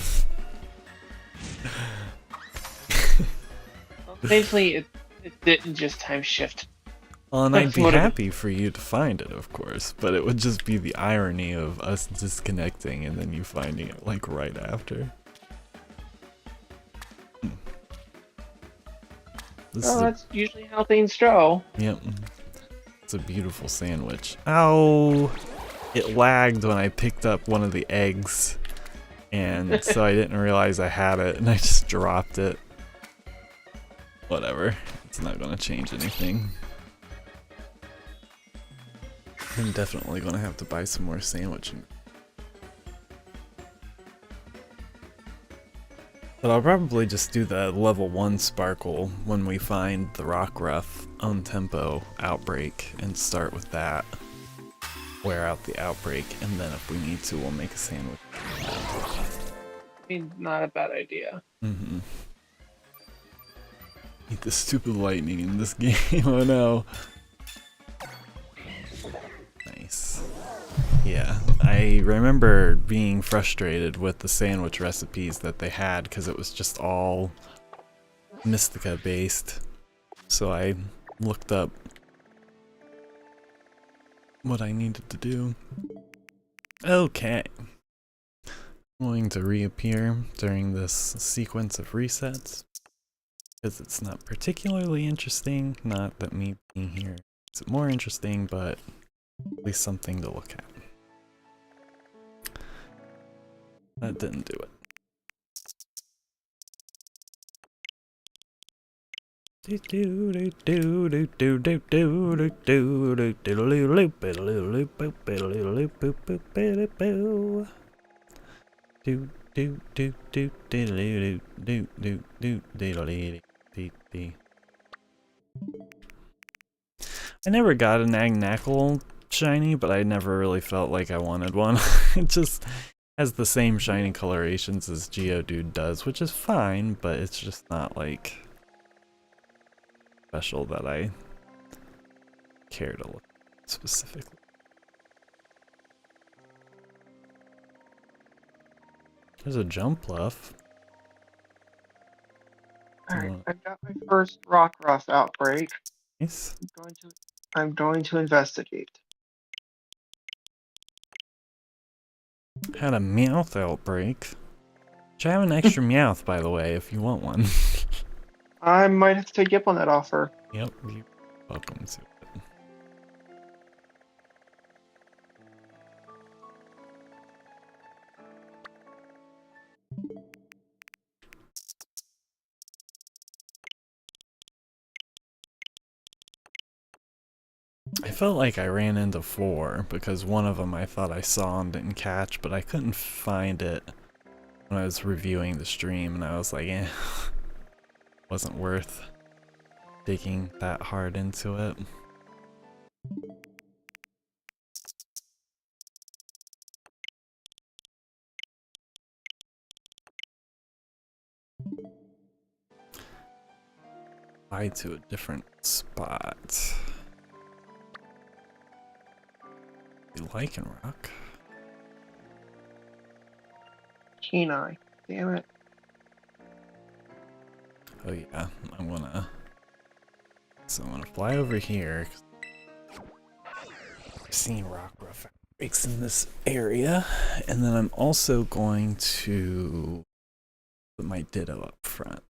Thankfully, it didn't just time shift. Well, and I'd That's be what it- happy for you to find it, of course, but it would just be the irony of us disconnecting and then you finding it, like, right after. That's usually how things go. Yep. It's a beautiful sandwich. Ow! It lagged when I picked up one of the eggs, and so I didn't realize I had it, and I just dropped it. Whatever. It's not gonna change anything. I'm definitely gonna have to buy some more sandwiching. But I'll probably just do the level 1 sparkle when we find the Rockruff on tempo outbreak and start with that. wear out the outbreak, and then if we need to, we'll make a sandwich. I mean, not a bad idea. Mm-hmm. Eat the stupid lightning in this game. Oh no. Nice. Yeah, I remember being frustrated with the sandwich recipes that they had because it was just all Mystica based. So I looked up what I needed to do. Okay. I'm going to reappear during this sequence of resets because it's not particularly interesting. Not that me being here makes it more interesting, but at least something to look at. That didn't do it. I never got an Agnackle shiny, but I never really felt like I wanted one. It just has the same shiny colorations as Geodude does, which is fine, but it's just not like special that I care to look at specifically. There's a jump bluff. Alright, I got my first Rockruff outbreak. Nice. I'm going to investigate. Had a Meowth outbreak. Should have an extra Meowth, by the way, if you want one. I might have to take you up on that offer. Yep, you're welcome to it. I felt like I ran into 4 because one of them I thought I saw and didn't catch, but I couldn't find it when I was reviewing the stream, and I was like, eh, wasn't worth digging that hard into it. Fly to a different spot. You liking rock? Keen Eye. Damn it. Oh yeah, I'm gonna fly over here. I've seen Rockruff outbreaks in this area, and then I'm also going to put my Ditto up front.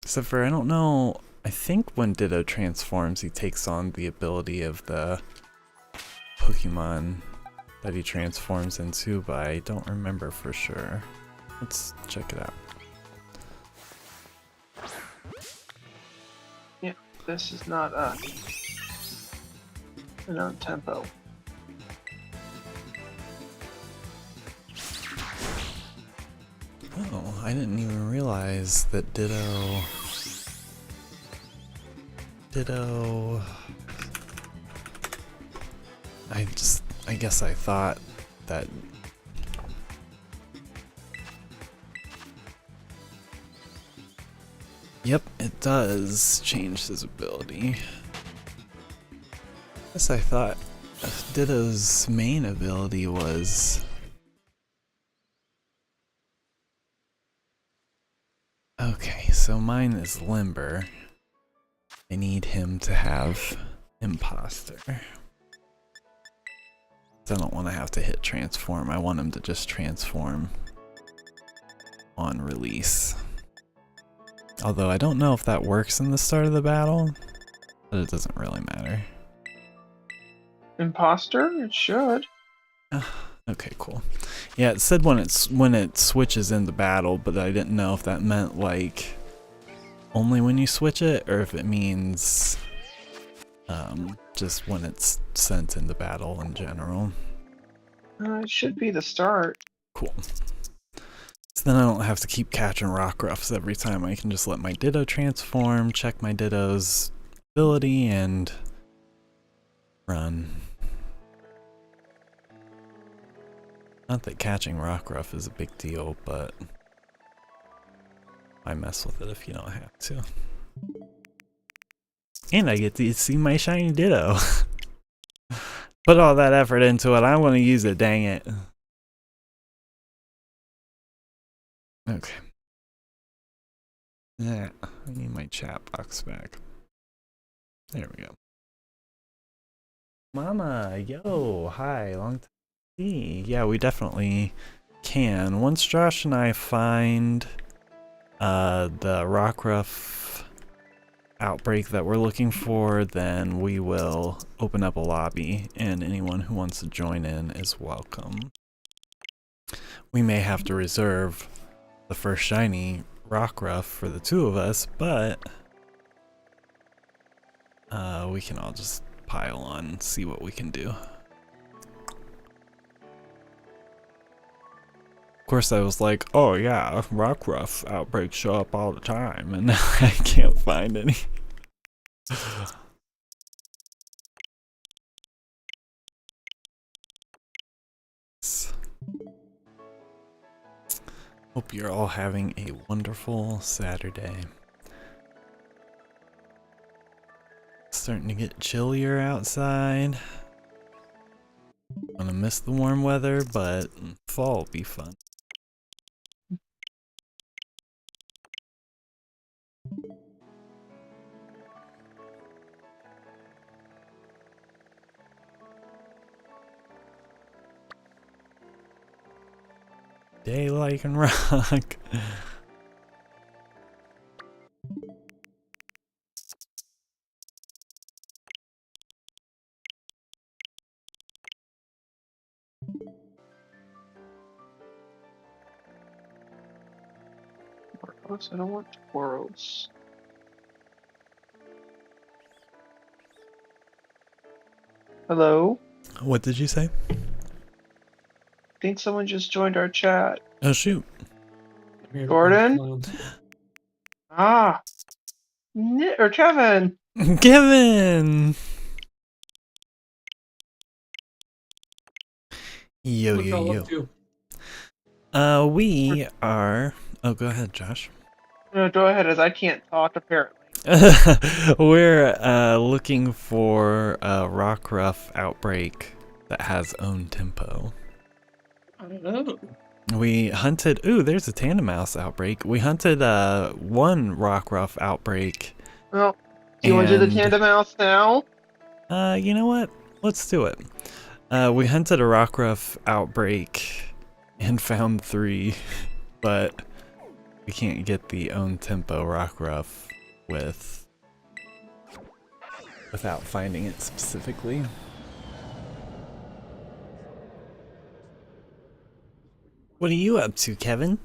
Except for, I don't know, I think when Ditto transforms, he takes on the ability of the Pokemon that he transforms into, but I don't remember for sure. Let's check it out. Yeah, this is not an on tempo. Oh, I didn't even realize that Ditto... I guess I thought that... Yep, it does change his ability. I guess I thought Ditto's main ability was... Okay, so mine is Limber. I need him to have Imposter. I don't want to have to hit transform. I want him to just transform on release. Although I don't know if that works in the start of the battle, but it doesn't really matter. Imposter? It should. Okay, cool. Yeah, it said when it switches in the battle, but I didn't know if that meant like only when you switch it, or if it means just when it's sent in the battle in general. It should be the start. Cool. So then I don't have to keep catching Rockruffs every time. I can just let my Ditto transform, check my Ditto's ability, and run. Not that catching Rockruff is a big deal, but I mess with it if you don't have to. And I get to see my shiny Ditto. Put all that effort into it, I want to use it, dang it. Okay. Yeah, I need my chat box back. There we go. Mama, yo, hi, long time no see. Yeah, we definitely can. Once Josh and I find the Rockruff outbreak that we're looking for, then we will open up a lobby, and anyone who wants to join in is welcome. We may have to reserve the first shiny Rockruff for the two of us, but we can all just pile on and see what we can do. Of course, I was like, oh yeah, Rockruff outbreaks show up all the time, and now I can't find any. Hope you're all having a wonderful Saturday. Starting to get chillier outside. Gonna miss the warm weather, but fall will be fun. Daylight can rock. I don't want squirrels. Hello? What did you say? I think someone just joined our chat. Oh shoot. Gordon? Ah! Or Kevin! Kevin! Yo, yo, yo. We are... Oh, go ahead, Josh. No, go ahead, as I can't talk, apparently. We're looking for a Rockruff outbreak that has own tempo. I don't know. We hunted... Ooh, there's a Tandem Mouse outbreak. We hunted one Rockruff outbreak. Well, do you want to do the Tandem Mouse now? You know what? Let's do it. We hunted a Rockruff outbreak and found 3, but we can't get the own tempo Rockruff without finding it specifically. What are you up to, Kevin?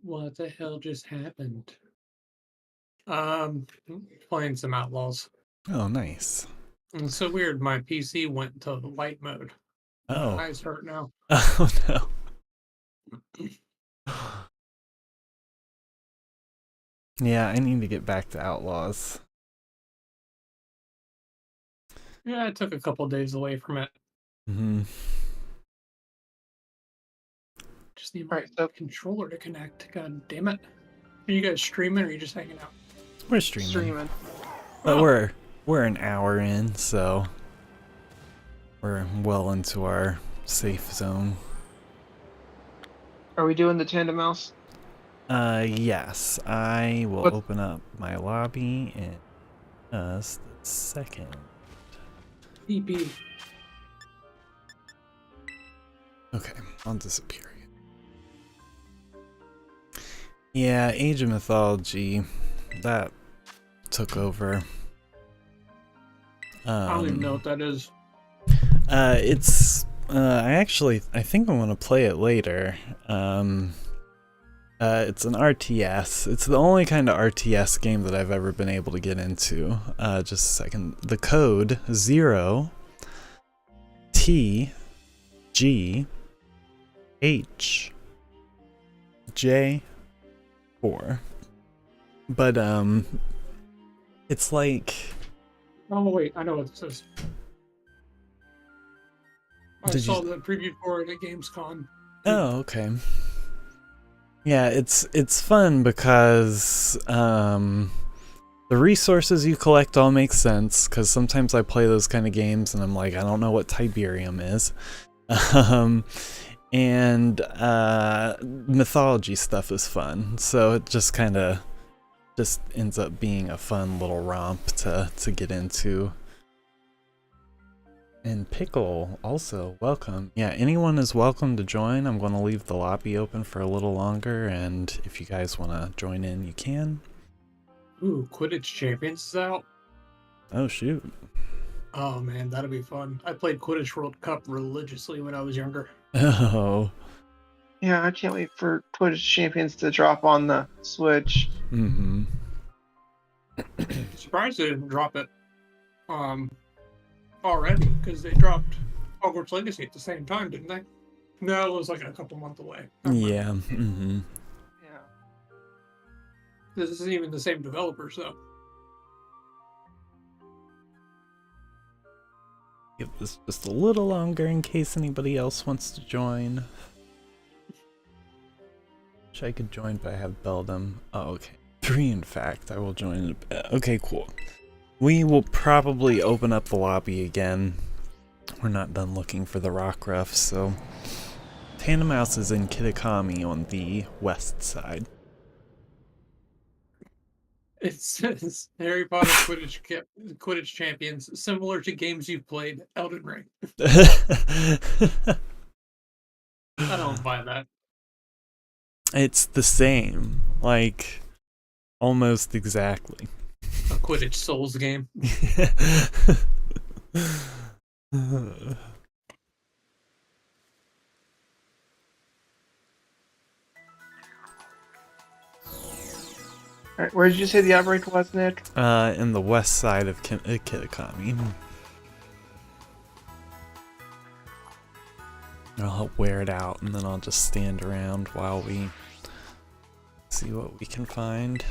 What the hell just happened? Playing some Outlaws. Oh, nice. It's so weird. My PC went to the light mode. Oh. My eyes hurt now. Oh no. Yeah, I need to get back to Outlaws. Yeah, I took a couple days away from it. Just need my controller to connect. God damn it. Are you guys streaming or are you just hanging out? We're streaming. But we're an hour in, so we're well into our safe zone. Are we doing the Tandem Mouse? Yes. I will open up my lobby in just a second. PP. Okay, I'll disappear. Yeah, Age of Mythology, that took over. I don't even know what that is. It's I think I'm gonna play it later. It's an RTS. It's the only kind of RTS game that I've ever been able to get into. Just a second. The code 0TGH4. But it's like... Oh wait, I know what this is. I Did saw you? the preview for it at Gamescom. Oh, okay. Yeah, it's fun because the resources you collect all make sense, because sometimes I play those kind of games and I'm like, I don't know what Tiberium is. Um, and mythology stuff is fun, so it just kind of just ends up being a fun little romp to get into. And Pickle, also, welcome. Yeah, anyone is welcome to join. I'm going to leave the lobby open for a little longer, and if you guys want to join in, you can. Ooh, Quidditch Champions is out. Oh, shoot. Oh man, that'll be fun. I played Quidditch World Cup religiously when I was younger. Oh. Yeah, I can't wait for Twitch Champions to drop on the Switch. Mm-hmm. Surprised they didn't drop it already, because they dropped Hogwarts Legacy at the same time, didn't they? No, it was like a couple months away. Yeah. Mm-hmm. Yeah. This isn't even the same developers, though. Give this just a little longer in case anybody else wants to join. Wish I could join, but I have Beldum. Oh, okay. 3, in fact. I will join in a bit. Okay, cool. We will probably open up the lobby again. We're not done looking for the Rockruff, so... Tandem Mouse is in Kitakami on the west side. It says Harry Potter Quidditch Champions, similar to games you've played, Elden Ring. I don't buy that. It's the same. Like, almost exactly. A Quidditch Souls game. Alright, where did you say the outbreak was, Nick? In the west side of Kitakami. I'll help wear it out, and then I'll just stand around while we see what we can find.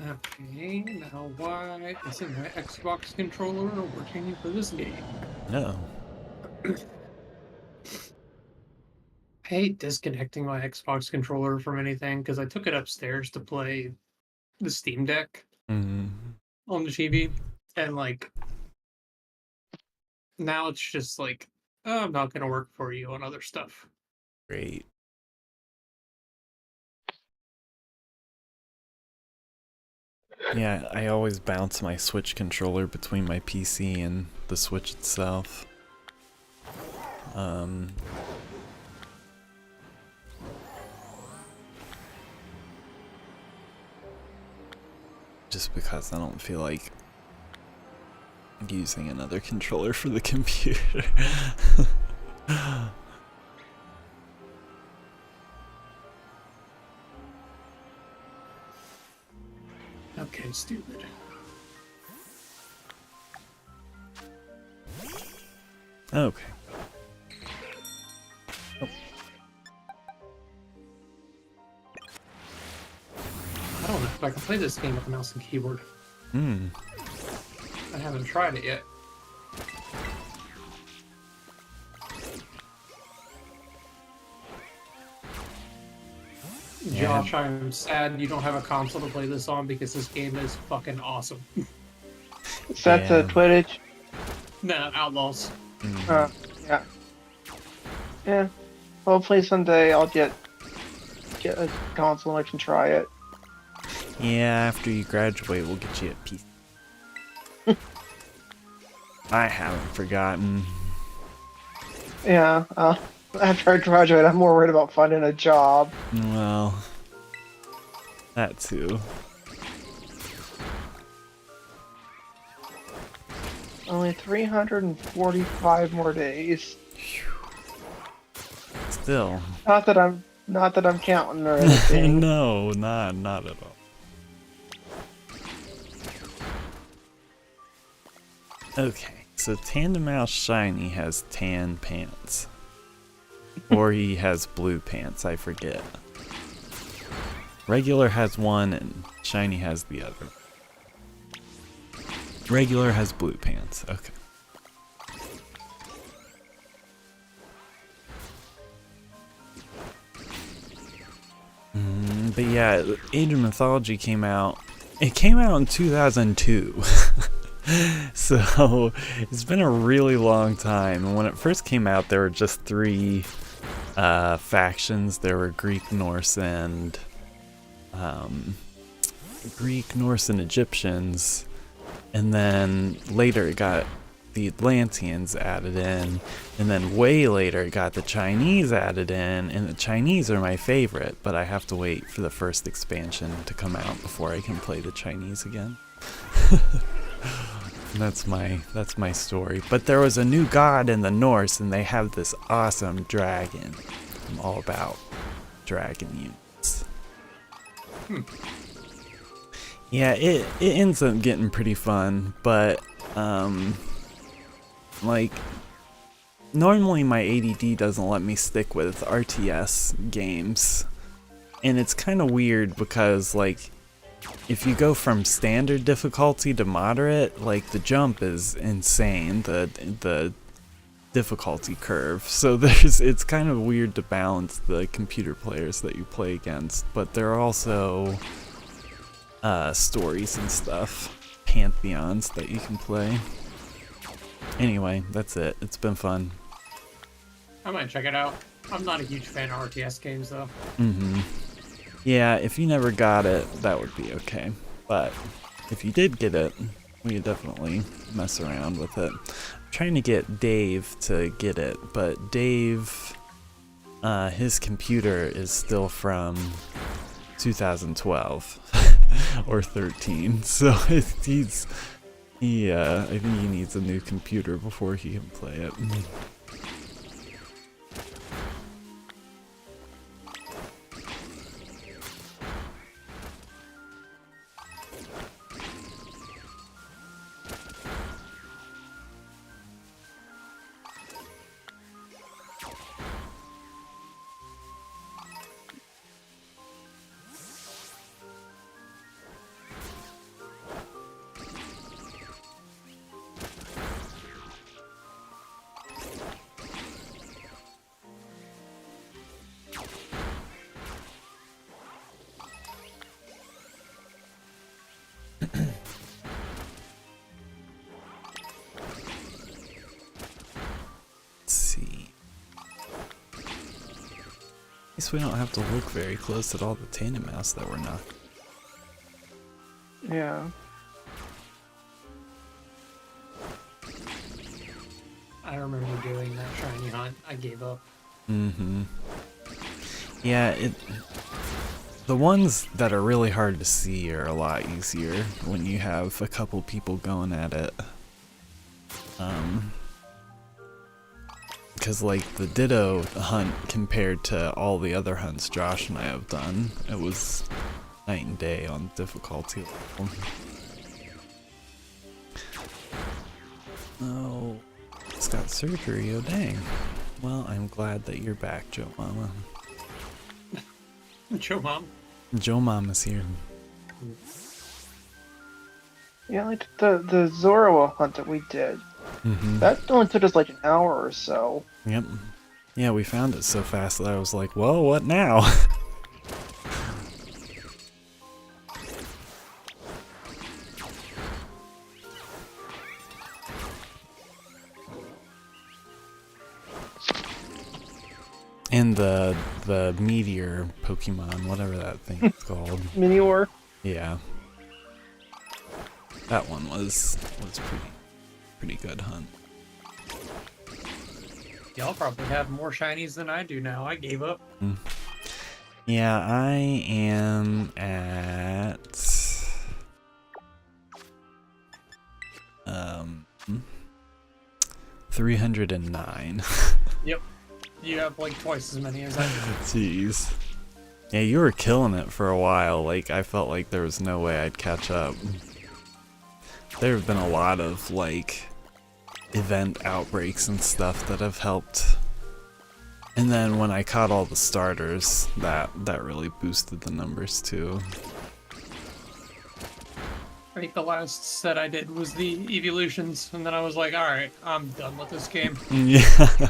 Okay, now why isn't my Xbox controller working for this game? No. I hate disconnecting my Xbox controller from anything because I took it upstairs to play the Steam Deck Mm-hmm. on the TV, and like now it's just like, oh, I'm not gonna work for you on other stuff. Great. Yeah, I always bounce my Switch controller between my PC and the Switch itself. Just because I don't feel like using another controller for the computer. Okay, stupid. Okay. Oh. I don't know if I can play this game with a mouse and keyboard. Hmm. I haven't tried it yet. Yeah. Josh, I'm sad you don't have a console to play this on because this game is fucking awesome. Is that the Twitch? No, Outlaws. Yeah. Yeah. Hopefully someday I'll get a console and I can try it. Yeah, after you graduate, we'll get you a PC. I haven't forgotten. Yeah. After I graduate, I'm more worried about finding a job. Well, that too. Only 345 more days. Still. Not that I'm counting or anything. No, not at all. Okay, so Tandem Mouse Shiny has tan pants. Or he has blue pants, I forget. Regular has one and Shiny has the other. Regular has blue pants. Okay. But yeah, Age of Mythology came out. It came out in 2002. So it's been a really long time. And when it first came out, there were just 3 factions. There were Greek, Norse, and Egyptians. And then later it got the Atlanteans added in, and then way later it got the Chinese added in, and the Chinese are my favorite, but I have to wait for the first expansion to come out before I can play the Chinese again. That's my story. But there was a new god in the Norse, and they have this awesome dragon. I'm all about dragon units. Yeah, it ends up getting pretty fun, but like, normally my ADD doesn't let me stick with RTS games, and it's kind of weird because, like, if you go from standard difficulty to moderate, like, the jump is insane, the difficulty curve, so it's kind of weird to balance the computer players that you play against, but there are also stories and stuff, pantheons that you can play. Anyway, that's it. It's been fun. I might check it out. I'm not a huge fan of RTS games, though. Yeah, if you never got it, that would be okay. But if you did get it, we could definitely mess around with it. I'm trying to get Dave to get it, but Dave, his computer is still from 2012 or 13, so I think he needs a new computer before he can play it. At least we don't have to look very close at all the tandem mouse that we're not. Yeah. I remember doing that shiny hunt. I gave up. Yeah, the ones that are really hard to see are a lot easier when you have a couple people going at it. Because, like, the Ditto hunt compared to all the other hunts Josh and I have done, it was night and day on difficulty level. Oh, it's got surgery, oh dang. Well, I'm glad that you're back, Joe Mama. Joe Mom? Joe Mama's here. Yeah, like the Zorro hunt that we did. That only took us like an hour or so. Yep. Yeah, we found it so fast that I was like, well, what now? And the meteor Pokemon, whatever that thing is called. Minior. Yeah. That one was pretty good hunt. Y'all probably have more shinies than I do now. I gave up. Yeah, I am at 309. Yep. You have like twice as many as I do. Jeez. Yeah, you were killing it for a while. Like, I felt like there was no way I'd catch up. There have been a lot of, like, event outbreaks and stuff that have helped. And then when I caught all the starters, that really boosted the numbers too. I think the last set I did was the evolutions, and then I was like, alright, I'm done with this game. Yeah.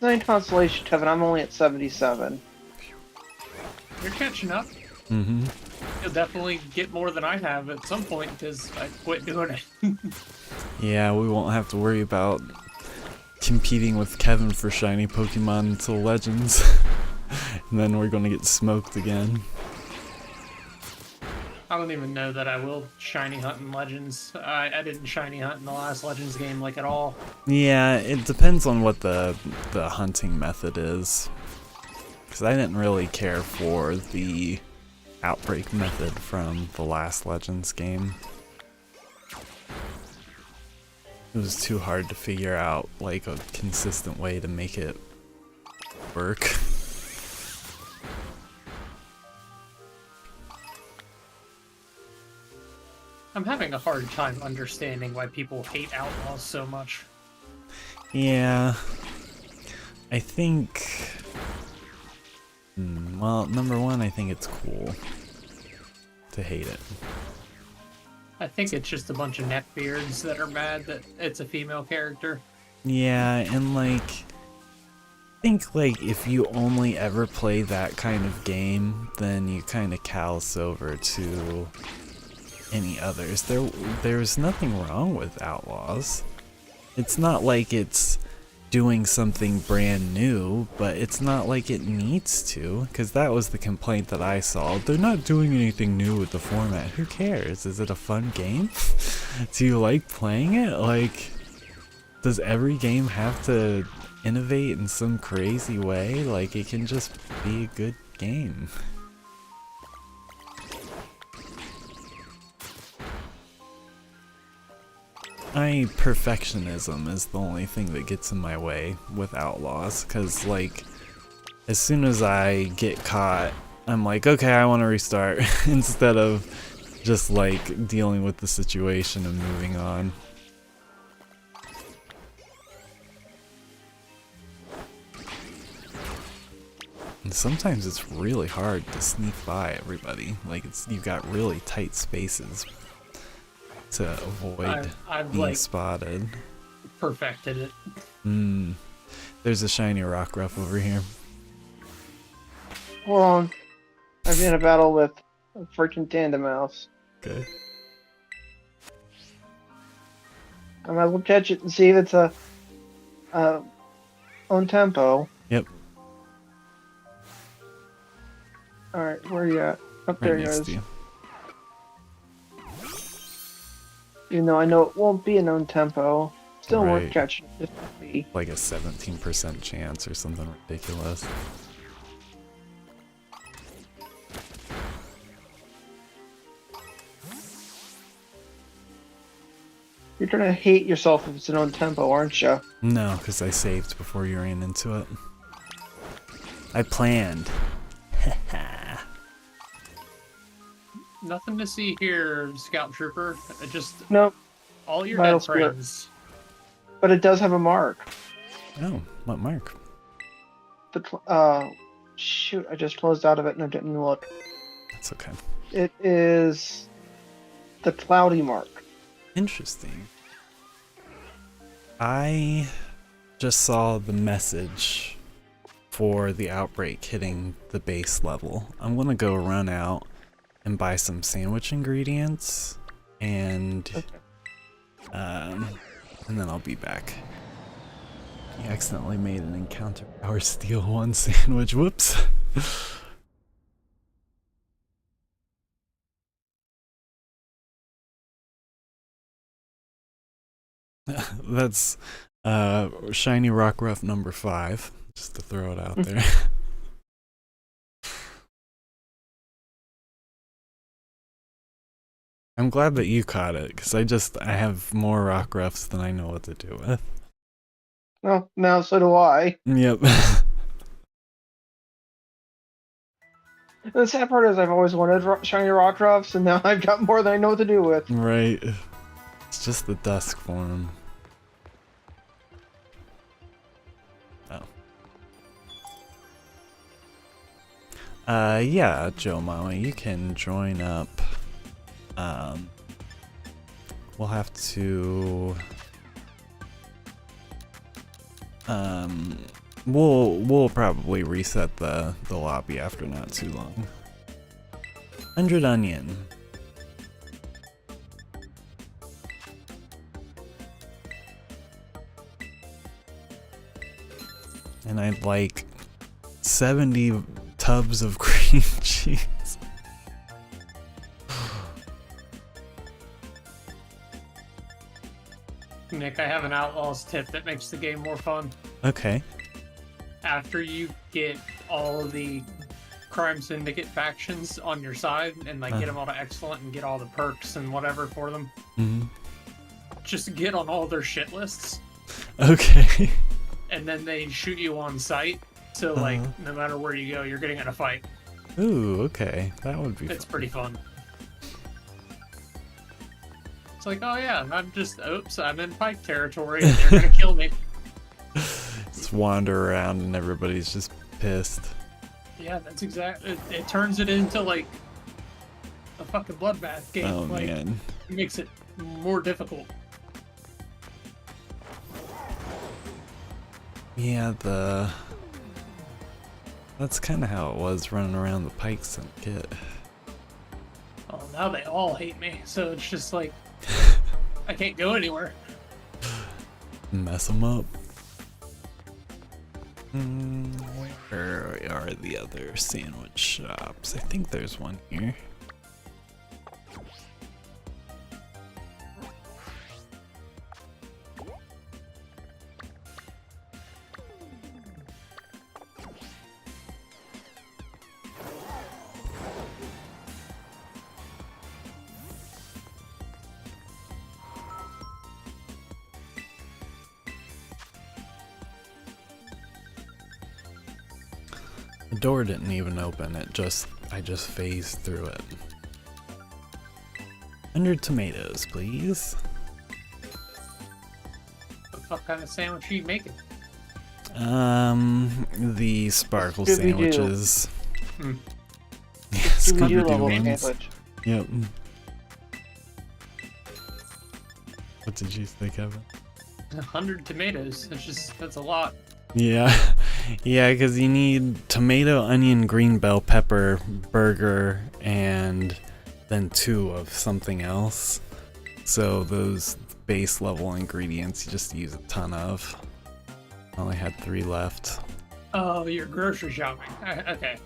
Nine constellation, Kevin. I'm only at 77. You're catching up. Mm-hmm. You'll definitely get more than I have at some point, because I quit doing it. Yeah, we won't have to worry about competing with Kevin for shiny Pokemon until Legends. And then we're gonna get smoked again. I don't even know that I will shiny hunt in Legends. I didn't shiny hunt in the last Legends game, like, at all. Yeah, it depends on what the hunting method is. Because I didn't really care for the outbreak method from the last Legends game. It was too hard to figure out, like, a consistent way to make it work. I'm having a hard time understanding why people hate Outlaws so much. Yeah, I think, well, number one, I think it's cool to hate it. I think it's just a bunch of neckbeards that are mad that it's a female character. Yeah, and like, I think like if you only ever play that kind of game, then you kind of callous over to any others. There's nothing wrong with Outlaws. It's not like it's doing something brand new, but it's not like it needs to, because that was the complaint that I saw. They're not doing anything new with the format. Who cares? Is it a fun game? Do you like playing it? Like, does every game have to innovate in some crazy way? Like, it can just be a good game. Perfectionism is the only thing that gets in my way with Outlaws, because like as soon as I get caught, I'm like, okay, I want to restart instead of just like dealing with the situation and moving on. And sometimes it's really hard to sneak by everybody. Like you've got really tight spaces to avoid I've being like spotted. perfected it. There's a shiny Rockruff over here. Hold on. I'm in a battle with a freaking Tandem Mouse. Okay. I might as well catch it and see if it's a on tempo. Yep. Alright, where are you at? Up there Right he next is. to you. Even though I know it won't be a known tempo, still worth Right. catching it just to see. Like a 17% chance or something ridiculous. You're gonna hate yourself if it's an on tempo, aren't you? No, because I saved before you ran into it. I planned. Nothing to see here, Scout Trooper. Just Nope. all your Vital dead Spirit. friends. But it does have a mark. Oh, what mark? Shoot, I just closed out of it and I didn't look. That's okay. It is the cloudy mark. Interesting. I just saw the message for the outbreak hitting the base level. I'm gonna go run out and buy some sandwich ingredients and then I'll be back. You accidentally made an encounter power steal one sandwich. Whoops. That's shiny Rockruff number 5, just to throw it out there. I'm glad that you caught it, because I have more Rockruffs than I know what to do with. Well, now so do I. Yep. The sad part is I've always wanted shiny Rockruffs, and now I've got more than I know what to do with. Right. It's just the dusk form. Oh. Yeah, Joe Maui, you can join up We'll have to we'll probably reset the lobby after not too long. 100 onion. And I'd like 70 tubs of cream cheese. Nick, I have an Outlaws tip that makes the game more fun. Okay. After you get all of the Crime Syndicate factions on your side and like get them all to excellent and get all the perks and whatever for them, just get on all their shit lists. Okay. And then they shoot you on sight. So like no matter where you go, you're getting in a fight. Ooh, okay. That would be It's fun. pretty fun. It's like, oh yeah, oops, I'm in Pike territory. They're gonna kill me. Just wander around and everybody's just pissed. Yeah, that's exactly. It turns it into like a fucking bloodbath game. Oh like, man. It makes it more difficult. Yeah, that's kind of how it was running around the Pike Syndicate. Oh, now they all hate me. So it's just like I can't go anywhere. Mess them up. Where are the other sandwich shops? I think there's one here. The door didn't even open, I just phased through it. 100 tomatoes, please. What kind of sandwich are you making? The sparkle Scooby-Doo. sandwiches. Hmm. Yeah, Scooby-Doo Scooby-Doo level ones. sandwich. Yep. What did you think of it? 100 tomatoes. That's a lot. Yeah, yeah, because you need tomato, onion, green bell pepper, burger, and then 2 of something else. So those base level ingredients you just use a ton of. I only had 3 left. Oh, you're grocery shopping. Okay.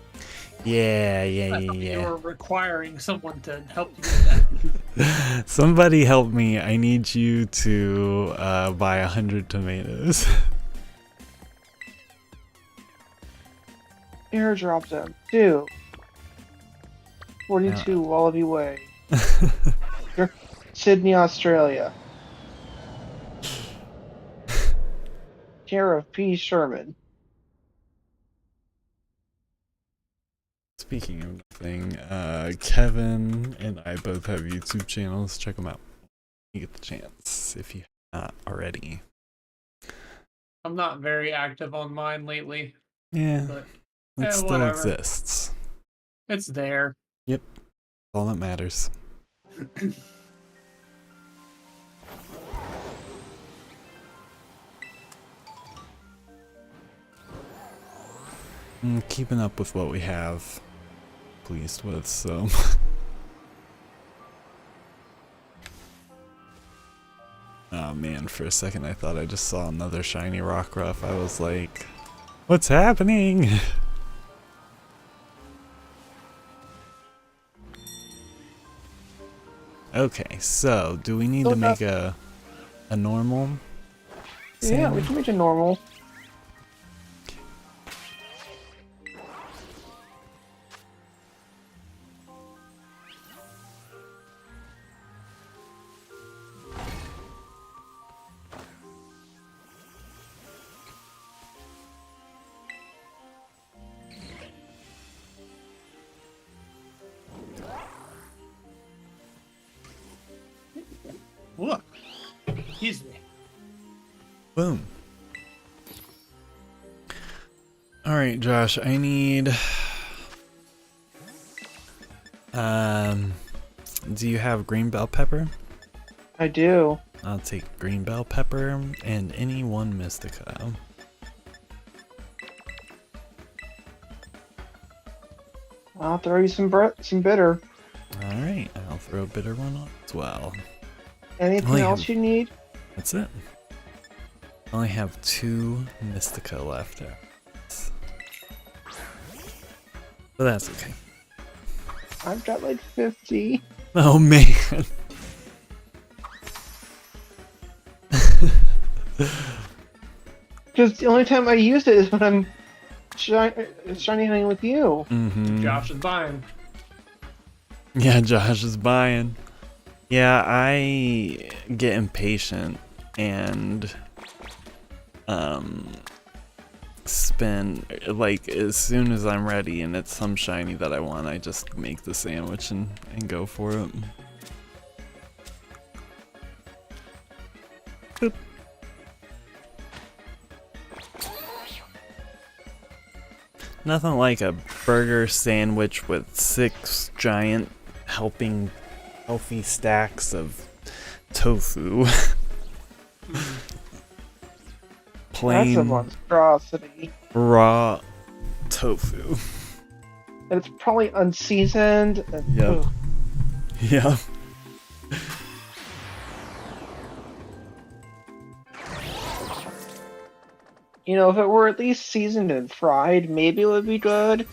Yeah. You were requiring someone to help you with that. Somebody help me. I need you to buy 100 tomatoes. Airdrop them. 2. 42 Wallaby Way. Sydney, Australia. Care of P. Sherman. Speaking of nothing, Kevin and I both have YouTube channels. Check them out. You get the chance if you have not already. I'm not very active on mine lately, Yeah, but it still whatever. exists. It's there. Yep, all that matters. Keeping up with what we have. Pleased with, so. Oh man, for a second I thought I just saw another shiny Rockruff. I was like, what's happening? Okay, so do we need to make a normal? Yeah, we sandwich? can make it normal. Look. Excuse me. Boom. Alright, Josh, I need Do you have green bell pepper? I do. I'll take green bell pepper and any one Mystica. I'll throw you some bitter. Alright, I'll throw a bitter one on as well. Anything else you need? That's it. I only have 2 Mystica left. But that's okay. I've got like 50. Oh man. Because the only time I use it is when I'm shiny hunting with you. Josh is buying. Yeah, Josh is buying. Yeah, I get impatient and spend, like, as soon as I'm ready and it's some shiny that I want, I just make the sandwich and go for it. Boop. Nothing like a burger sandwich with 6 giant healthy stacks of tofu. Plain That's a monstrosity. raw tofu. And it's probably unseasoned. And, Yep. ugh. Yeah. You know, if it were at least seasoned and fried, maybe it would be good.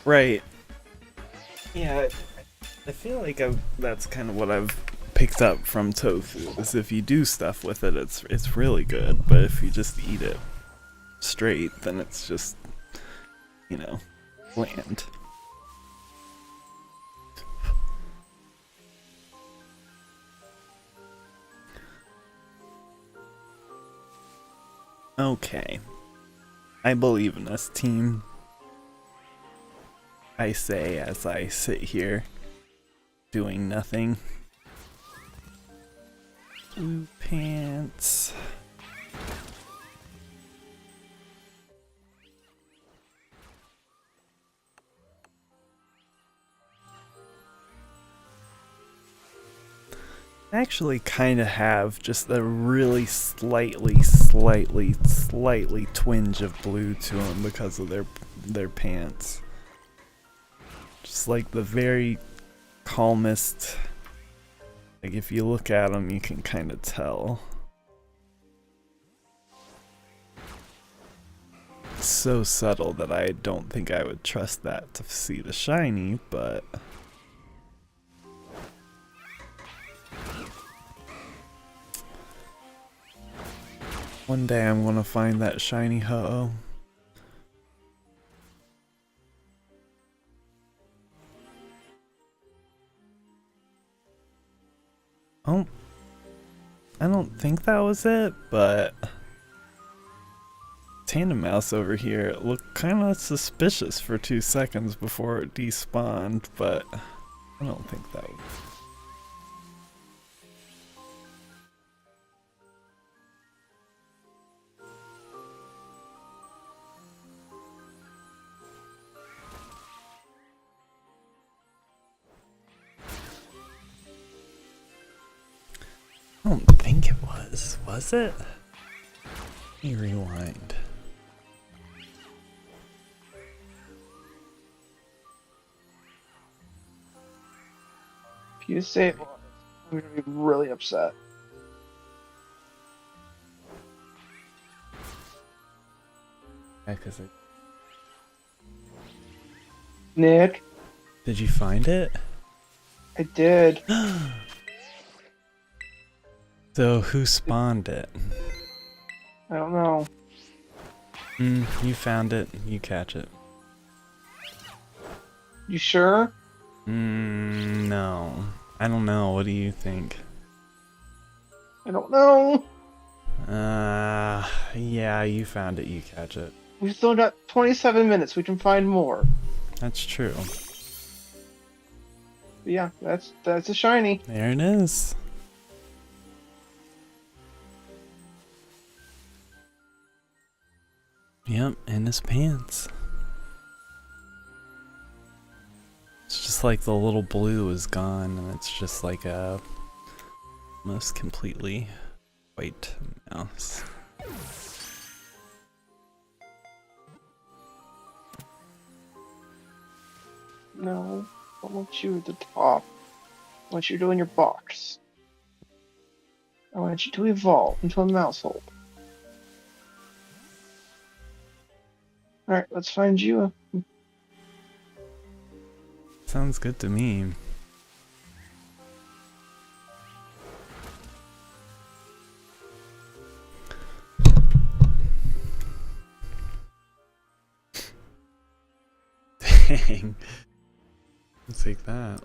Right. Yeah, I feel like that's kind of what I've picked up from tofu, is if you do stuff with it, it's really good, but if you just eat it straight, then it's just, you know, bland. Okay. I believe in us, team. I say as I sit here doing nothing. Blue pants. I actually kind of have just a really slightly twinge of blue to them because of their pants. Just like the very calmest, like if you look at them you can kind of tell. It's so subtle that I don't think I would trust that to see the shiny, but one day I'm gonna find that shiny Ho-Oh. Oh, I don't think that was it, but Tandem Mouse over here looked kind of suspicious for 2 seconds before it despawned, but I don't think that was. I don't think it was it? Let me rewind. If you say it was, I'm gonna be really upset. Yeah, 'cause Nick, did you find it? I did. So who spawned it? I don't know. You found it, you catch it. You sure? No. I don't know, what do you think? I don't know. Yeah, you found it, you catch it. We've still got 27 minutes. We can find more. That's true. But yeah, that's a shiny. There it is. Yep, in his pants. It's just looks like the little blue is gone, and it's just like a most completely white mouse. No, I want you at the top. I want you to in your box. I want you to evolve into a mousehold. Alright, let's find you. Sounds good to me. Dang. I'll take that.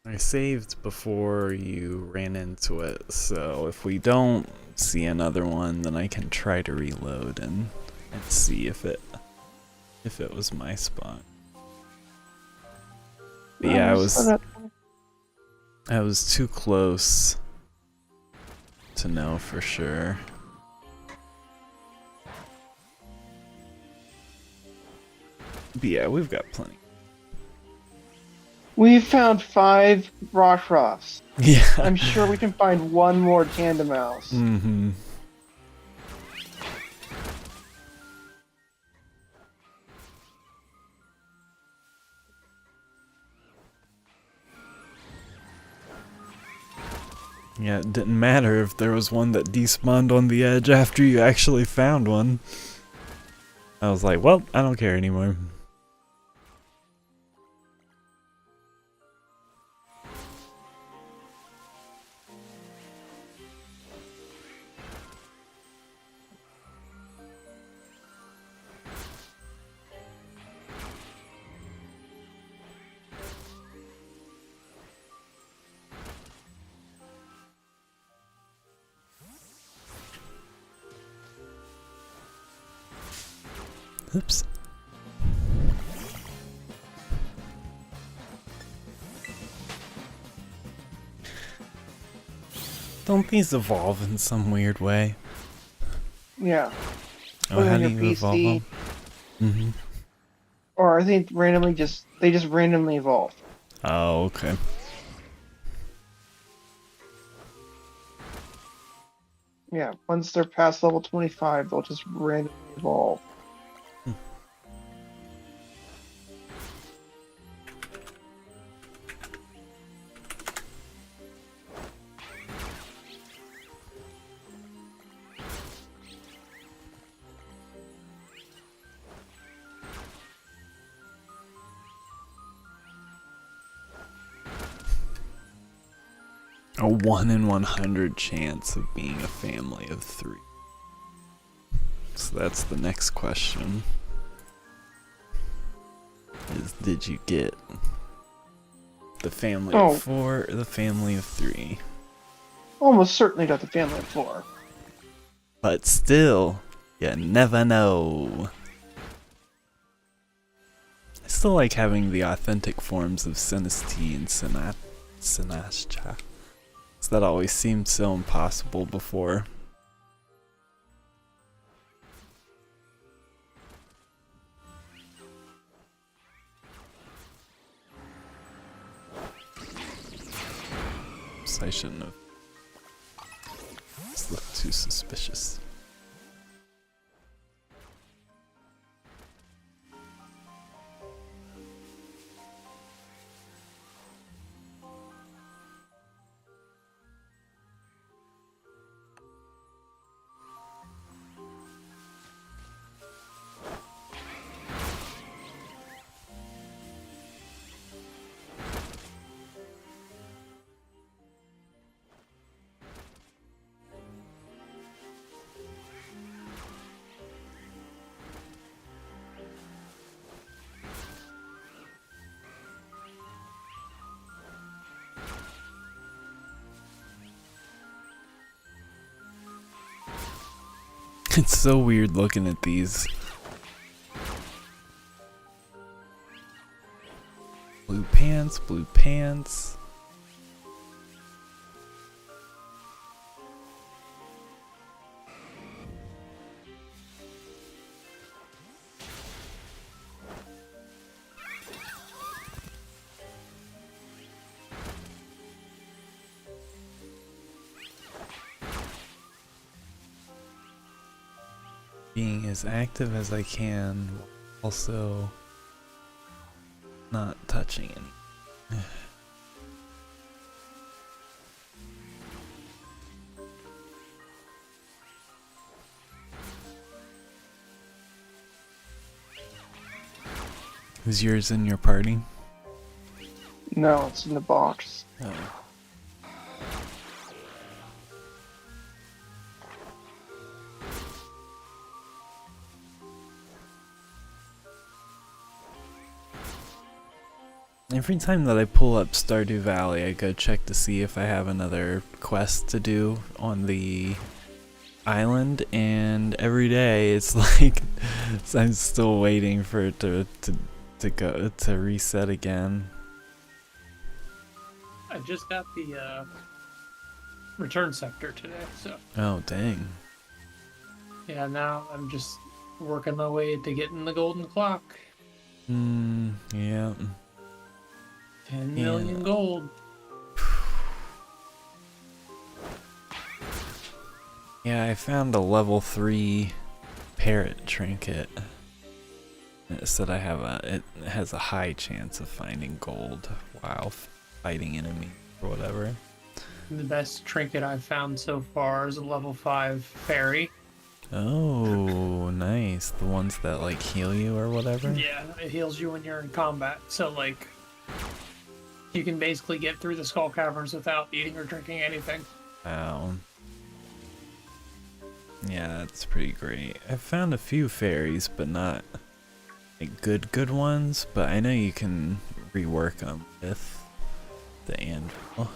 I saved before you ran into it, so if we don't see another one, then I can try to reload and see if it was my spot. But yeah, I was too close to know for sure. But yeah, we've got plenty. We found 5 Rockruffs. Yeah. I'm sure we can find one more Tandem Mouse. Mm-hmm. Yeah, it didn't matter if there was one that despawned on the edge after you actually found one. I was like, well, I don't care anymore. Oops. Don't these evolve in some weird way? Yeah. Oh, how do you evolve them? Mm-hmm. Or I think they just randomly evolve. Oh, okay. Yeah, once they're past level 25, they'll just randomly evolve. A 1 in 100 chance of being a family of 3. So that's the next question. Did you get the family of 4 or the family of 3? Almost certainly got the family of 4. But still, you never know. I still like having the authentic forms of Sinistee and Sinascha. That always seemed so impossible before. So I shouldn't have. This looked too suspicious. It's so weird looking at these. Blue pants, blue pants. being as active as I can, also not touching any. Is yours in your party? No, it's in the box. Oh. Every time that I pull up Stardew Valley, I go check to see if I have another quest to do on the island, and every day it's like I'm still waiting for it to go to reset again. I just got the return sector today, so Oh dang. yeah, now I'm just working my way to getting the golden clock. Yeah. 10 million gold. Yeah, I found a level 3 parrot trinket. It said it has a high chance of finding gold while fighting enemies or whatever. The best trinket I've found so far is a level 5 fairy. Oh, nice. The ones that like heal you or whatever? Yeah, it heals you when you're in combat. So like, you can basically get through the skull caverns without eating or drinking anything. Wow. Yeah, that's pretty great. I've found a few fairies, but not like good ones, but I know you can rework them with the anvil.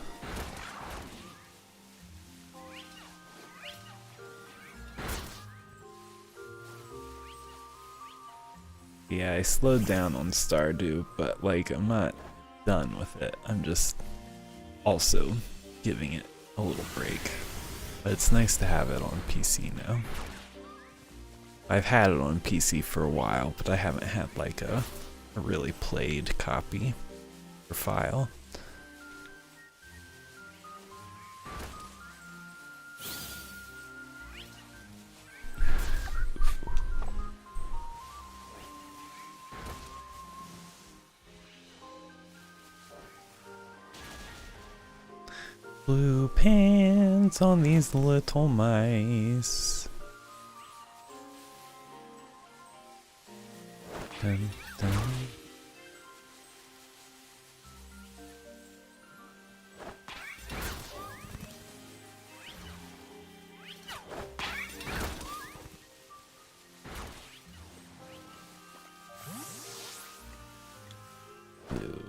Yeah, I slowed down on Stardew, but like I'm not done with it. I'm just also giving it a little break. But it's nice to have it on PC now. I've had it on PC for a while, but I haven't had like a really played copy or file. Blue pants on these little mice. Dun, dun. Blue.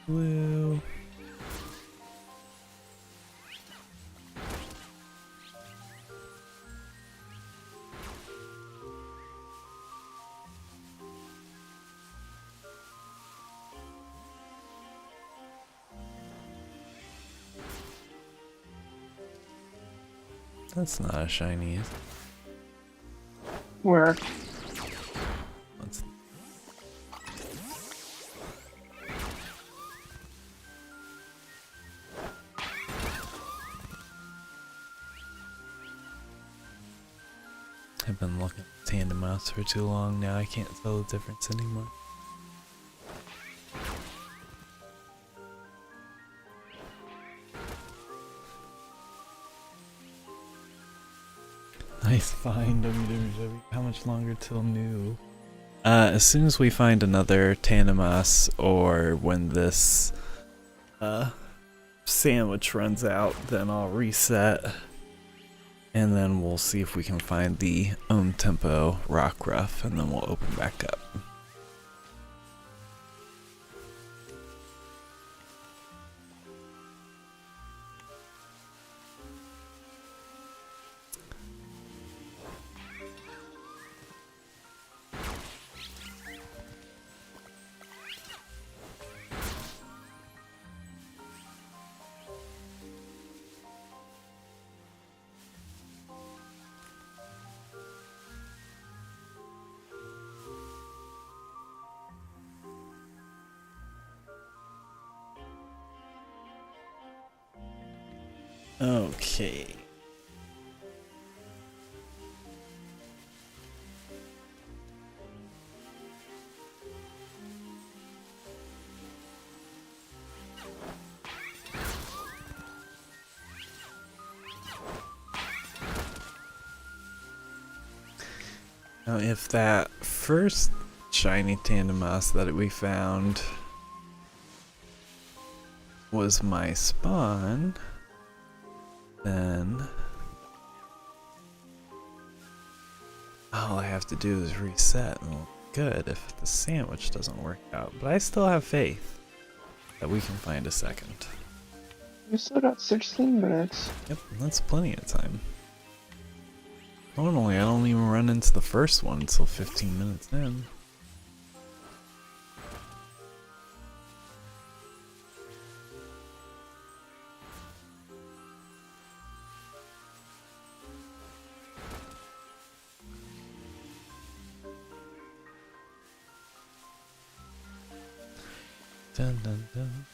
Blue. That's not a shiny, is it? Where? What's I've been looking at Tandem Mouse for too long now, I can't tell the difference anymore. Nice find, www. How much longer till new? As soon as we find another Tandemaus, or when this sandwich runs out, then I'll reset. And then we'll see if we can find the Tempo Rockruff, and then we'll open back up. Okay. Now, if that first shiny tandem mouse that we found was my spawn, then all I have to do is reset. Well, good if the sandwich doesn't work out, but I still have faith that we can find a second. You still got 16 minutes. Yep, that's plenty of time. Normally, I don't even run into the first one until 15 minutes in. Dun, dun, dun.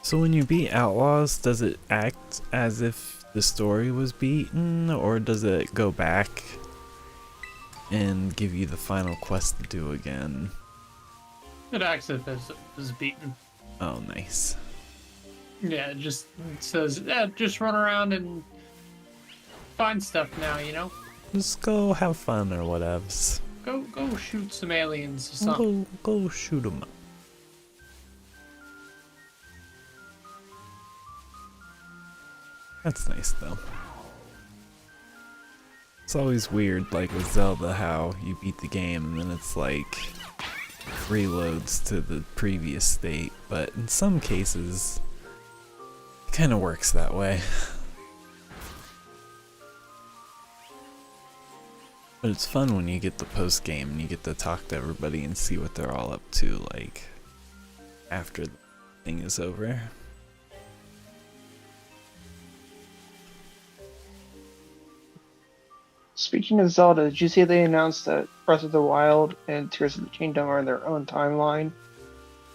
So when you beat Outlaws, does it act as if the story was beaten, or does it go back and give you the final quest to do again? It acts as if it was beaten. Oh, nice. Yeah, it just says, yeah, just run around and find stuff now, you know? Just go have fun or whatevs. Go shoot some aliens or something. Go shoot 'em up. That's nice though. It's always weird, like with Zelda, how you beat the game and then it's like reloads to the previous state, but in some cases it kind of works that way. But it's fun when you get the post game and you get to talk to everybody and see what they're all up to, like after the thing is over. Speaking of Zelda, did you see they announced that Breath of the Wild and Tears of the Kingdom are in their own timeline?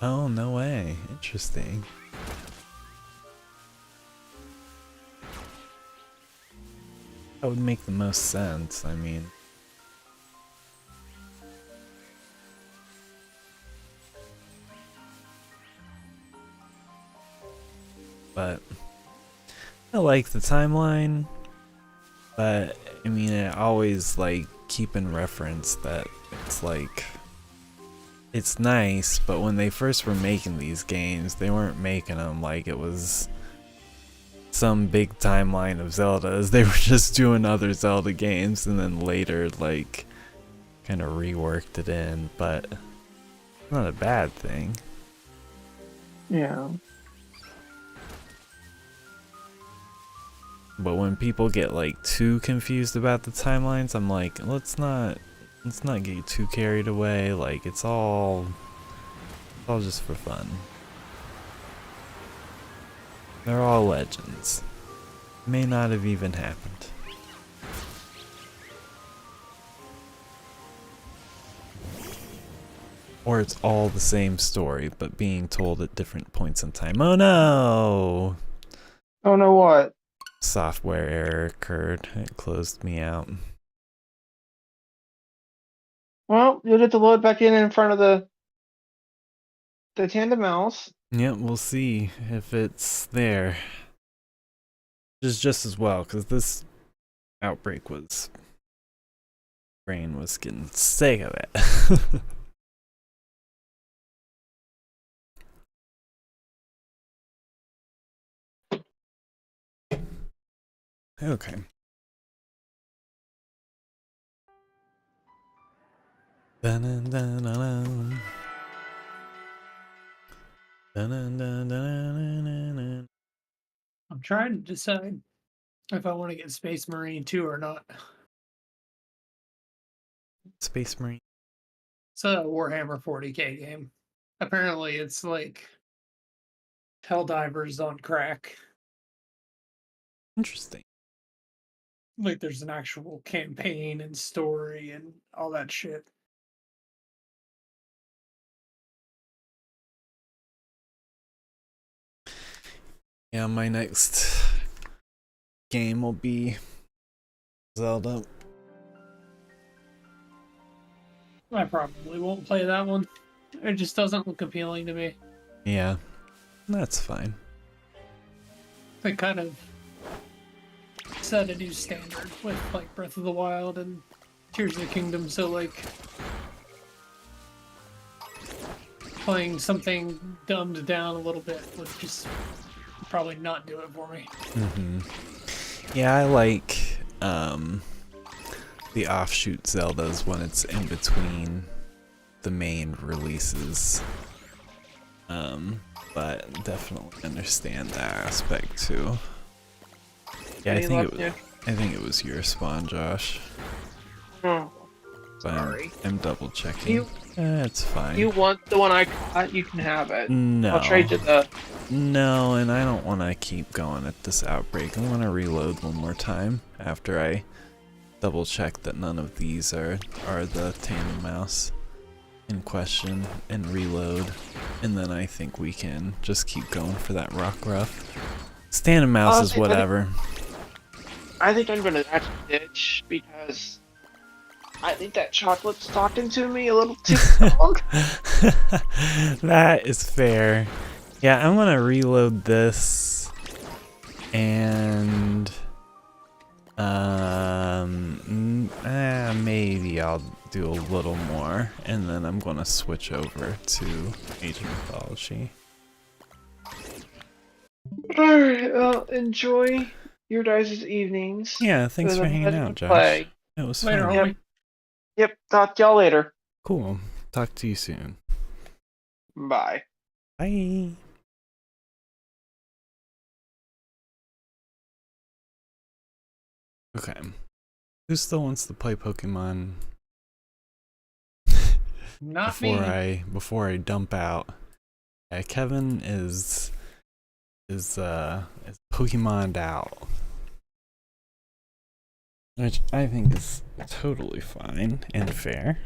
Oh, no way. Interesting. That would make the most sense, I mean. But I like the timeline, but I mean, I always like keep in reference that it's like, it's nice, but when they first were making these games, they weren't making them like it was some big timeline of Zeldas. They were just doing other Zelda games and then later like kind of reworked it in, but not a bad thing. Yeah. But when people get like too confused about the timelines, I'm like, let's not get too carried away. Like it's all just for fun. They're all legends. May not have even happened. Or it's all the same story, but being told at different points in time. Oh no! Oh no, what? Software error occurred. It closed me out. Well, you'll get to load back in front of the tandem mouse. Yep, we'll see if it's there. Just as well, because this outbreak was... brain was getting sick of it. Okay. Dun-dun-dun-dun-dun. Dun-dun-dun-dun-dun-dun-dun. I'm trying to decide if I want to get Space Marine 2 or not. Space Marine. It's a Warhammer 40k game. Apparently, it's like Helldivers on crack. Interesting. Like, there's an actual campaign and story and all that shit. Yeah, my next game will be Zelda. I probably won't play that one. It just doesn't look appealing to me. Yeah, that's fine. They kind of set a new standard with like Breath of the Wild and Tears of the Kingdom, so like playing something dumbed down a little bit would just probably not do it for me. Yeah, I like the offshoot Zeldas when it's in between the main releases. But definitely understand that aspect too. Yeah, I think it was your spawn, Josh. Oh, But sorry. I'm double checking. It's fine. You want the one I got? You can have it. No. I'll trade you the. No, and I don't want to keep going at this outbreak. I want to reload one more time after I double check that none of these are the tandem mouse in question and reload. And then I think we can just keep going for that Rockruff. Tandem mouse is whatever. I think I'm gonna actually ditch because I think that chocolate's talking to me a little too long. That is fair. Yeah, I'm gonna reload this and maybe I'll do a little more and then I'm gonna switch over to Age of Mythology. Alright, well, enjoy your guys' evenings. Yeah, thanks for hanging out, Josh. Play. It was Later, fun. homie. Yep, talk to y'all later. Cool. Talk to you soon. Bye. Bye. Okay. Who still wants to play Pokemon Not me. before I dump out? Yeah, Kevin is Pokemoned out. Which I think is totally fine and fair.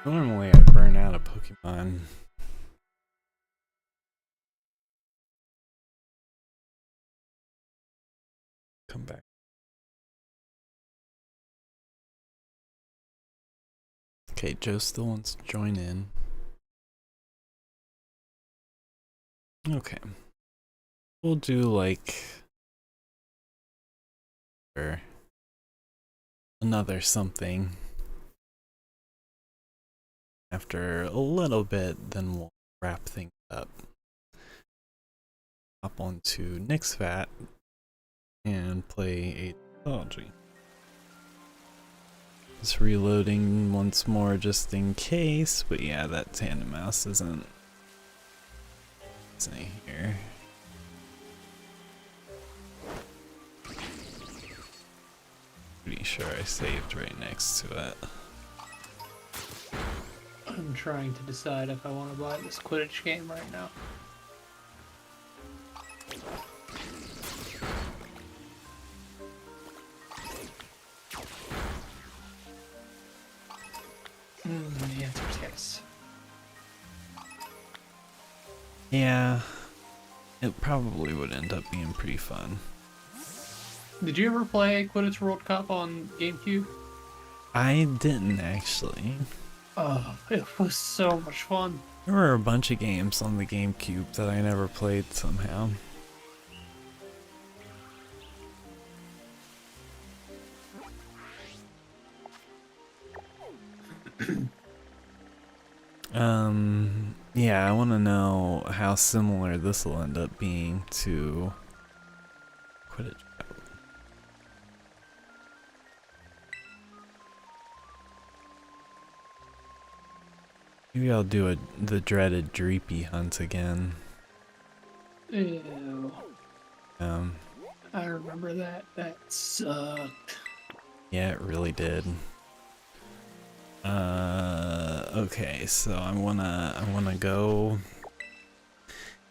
Normally I burn out a Pokemon. Come back. Okay, Joe still wants to join in. Okay. We'll do like another something after a little bit, then we'll wrap things up. Hop onto Nixphat and play a mythology. Just reloading once more just in case, but yeah, that tandem mouse isn't here. Pretty sure I saved right next to it. I'm trying to decide if I want to buy this Quidditch game right now. The answer is yes. Yeah, it probably would end up being pretty fun. Did you ever play Quidditch World Cup on GameCube? I didn't actually. Oh, it was so much fun. There were a bunch of games on the GameCube that I never played somehow. Yeah, I want to know how similar this will end up being to Quidditch. Maybe I'll do the dreaded Dreepy hunt again. Ew. I remember that. That sucked. Yeah, it really did. Okay, so I wanna go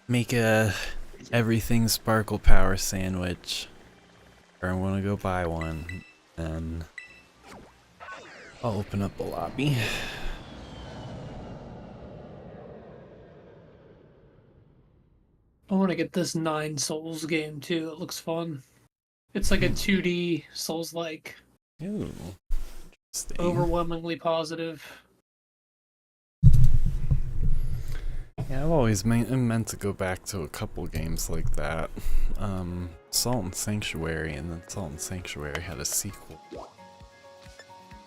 make a everything sparkle power sandwich, or I wanna go buy one, and I'll open up a lobby. I want to get this Nine Souls game too. It looks fun. It's like a 2D Souls-like. Ooh. Interesting. Overwhelmingly positive. Yeah, I've always meant to go back to a couple games like that. Salt and Sanctuary, and then Salt and Sanctuary had a sequel.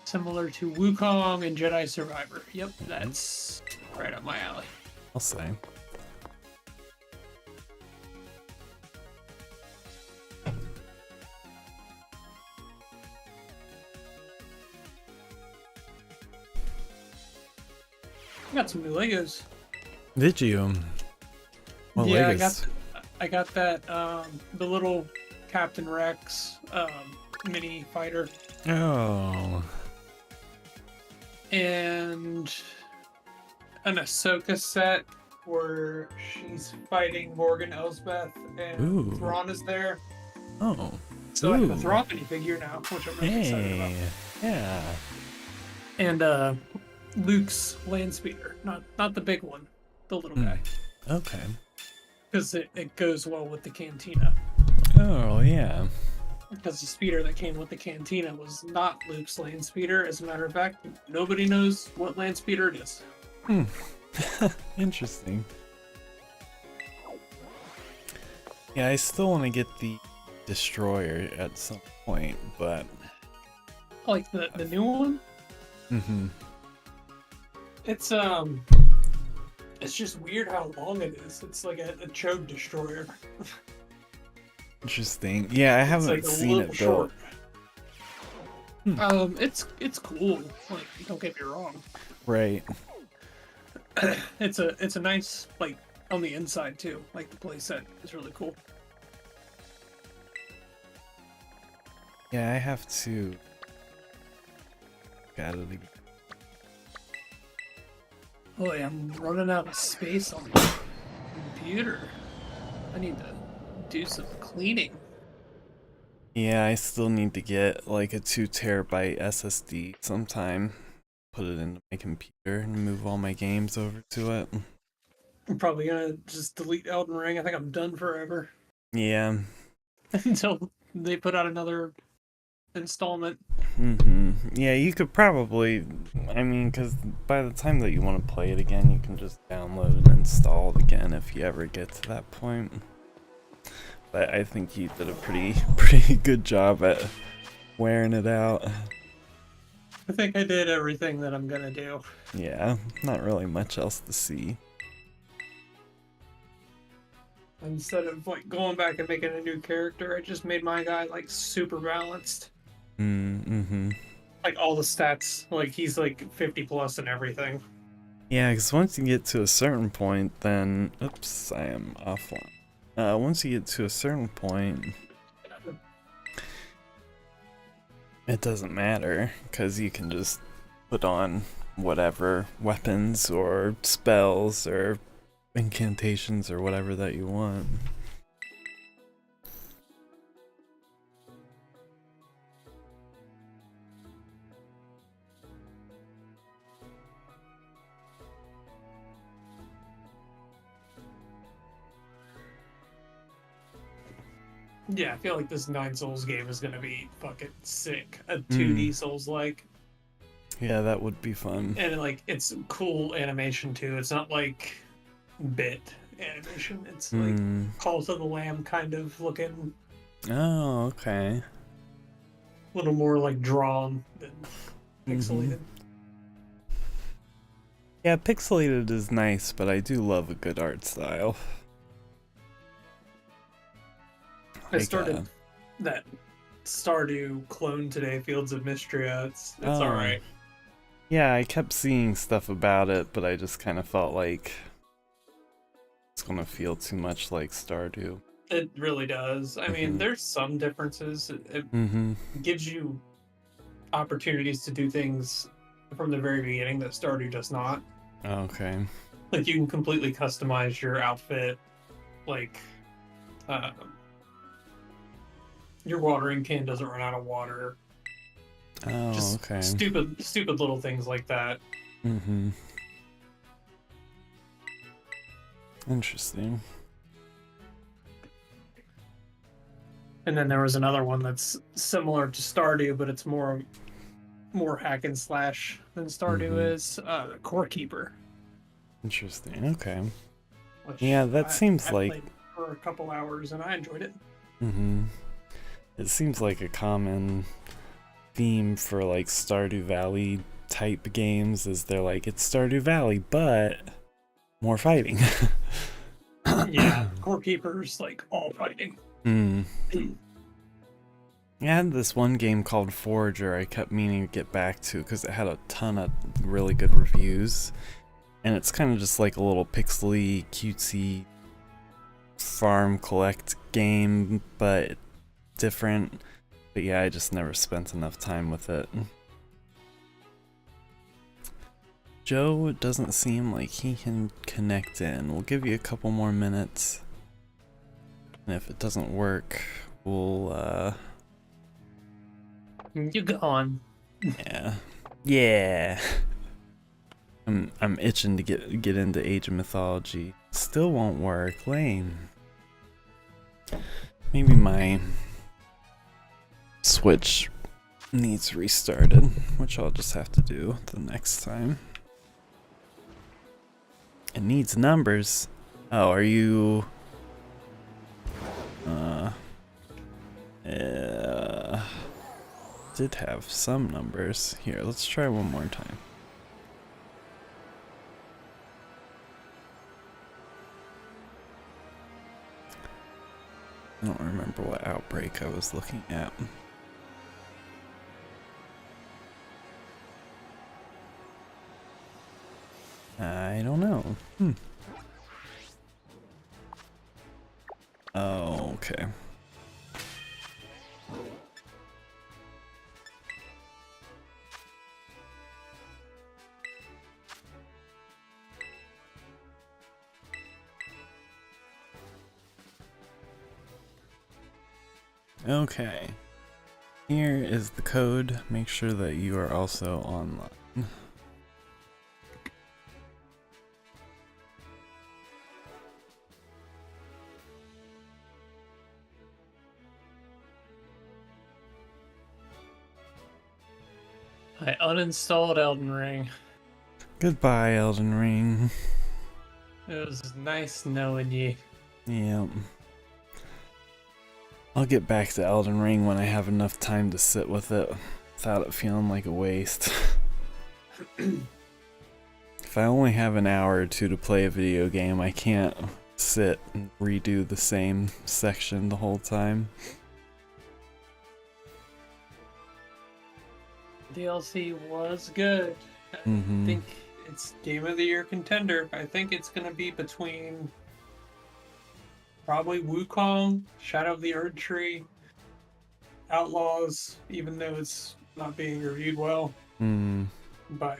Similar to Wukong and Jedi Survivor. Yep, that's right up my alley. I'll say. I got some new Legos. Did you? What Yeah, Legos? I got that the little Captain Rex mini fighter Oh. and an Ahsoka set where she's fighting Morgan Elsbeth and Ooh. Thrawn is there. Oh. So I have a Ooh. Thrawn figure now, which I'm really excited about. Hey. Yeah. And Luke's land speeder, not the big one, the little guy, Okay. because it goes well with the cantina. Oh, yeah. Because the speeder that came with the cantina was not Luke's land speeder. As a matter of fact, nobody knows what land speeder it is. Interesting. Yeah, I still want to get the Destroyer at some point, but... Like the new one. Mm-hmm. It's just weird how long it is. It's like a chode destroyer. Interesting. Yeah, I It's haven't like a seen little it built. short. Hmm. It's cool. Like, don't get me wrong. Right. It's a nice, like, on the inside too. Like the playset is really cool. Yeah, I have to... Gotta leave. Boy, I'm running out of space on the computer. I need to do some cleaning. Yeah, I still need to get like a 2 terabyte SSD sometime. Put it into my computer and move all my games over to it. I'm probably gonna just delete Elden Ring. I think I'm done forever Yeah. until they put out another installment. Yeah, you could probably, I mean, because by the time that you want to play it again, you can just download and install it again if you ever get to that point. But I think you did a pretty good job at wearing it out. I think I did everything that I'm gonna do. Yeah, not really much else to see. Instead of like going back and making a new character, I just made my guy like super balanced. Like all the stats, like he's like 50 plus and everything. Yeah, because once you get to a certain point, then... Oops, I am offline. Once you get to a certain point, it doesn't matter, because you can just put on whatever weapons or spells or incantations or whatever that you want. Yeah, I feel like this Nine Souls game is gonna be fucking sick. A 2D Souls-like. Yeah, that would be fun. And like it's cool animation too. It's not like bit animation. It's like Call to the Lamb kind of looking. Oh, okay. A little more like drawn than pixelated. Yeah, pixelated is nice, but I do love a good art style. I started that Stardew clone today, Fields of Mystria. It's alright. Yeah, I kept seeing stuff about it, but I just kind of felt like it's gonna feel too much like Stardew. It really does. I mean, there's some differences. It gives you opportunities to do things from the very beginning that Stardew does not. Okay. Like you can completely customize your outfit, like your watering can doesn't run out of water. Oh, Just okay. stupid little things like that. Interesting. And then there was another one that's similar to Stardew, but it's more hack and slash than Stardew is. Core Keeper. Interesting. Okay. Which Yeah, that seems I like played for a couple hours and I enjoyed it. It seems like a common theme for like Stardew Valley type games is they're like, it's Stardew Valley, but more fighting. Yeah, Core Keeper's like all fighting. I had this one game called Forager I kept meaning to get back to because it had a ton of really good reviews. And it's kind of just like a little pixely, cutesy farm collect game, but different. But yeah, I just never spent enough time with it. Joe doesn't seem like he can connect in. We'll give you a couple more minutes. And if it doesn't work, we'll You go on. Yeah. I'm itching to get into Age of Mythology. Still won't work. Lame. Maybe my Switch needs restarted, which I'll just have to do the next time. It needs numbers. Oh, are you... did have some numbers. Here, let's try one more time. I don't remember what outbreak I was looking at. I don't know. Oh, okay. Okay. Here is the code. Make sure that you are also online. I uninstalled Elden Ring. Goodbye, Elden Ring. It was nice knowing you. Yep. I'll get back to Elden Ring when I have enough time to sit with it without it feeling like a waste. If I only have an hour or two to play a video game, I can't sit and redo the same section the whole time. DLC was good. I think it's Game of the Year contender. I think it's going to be between probably Wukong, Shadow of the Erdtree, Outlaws, even though it's not being reviewed well by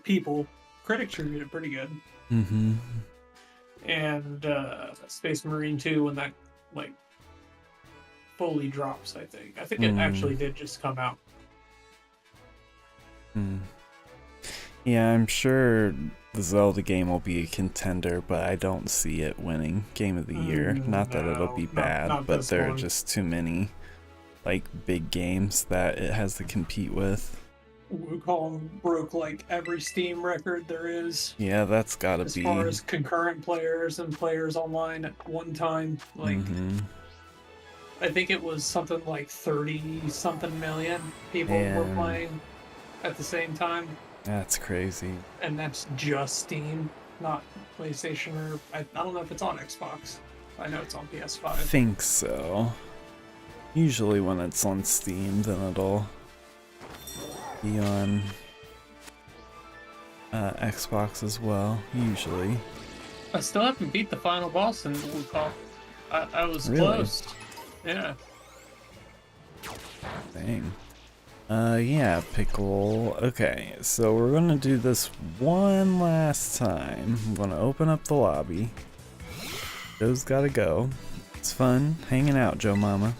people. Critics reviewed it pretty good. And Space Marine 2 when that like fully drops, I think. I think it actually did just come out. Yeah, I'm sure the Zelda game will be a contender, but I don't see it winning Game of the Year. Not that it'll be bad, not but this there are one. just too many like big games that it has to compete with. Wukong broke like every Steam record there is. Yeah, that's gotta As be. far as concurrent players and players online at one time, like I think it was something like 30-something million people were playing at the same time. That's crazy. And that's just Steam, not PlayStation or I don't know if it's on Xbox. I know it's on PS5. I think so. Usually when it's on Steam, then it'll be on Xbox as well, usually. I still haven't beat the final boss in Wukong. I was Really? close. Yeah. Dang. Yeah, Pickle. Okay, so we're gonna do this one last time. I'm gonna open up the lobby. Joe's gotta go. It's fun hanging out, Joe Mama.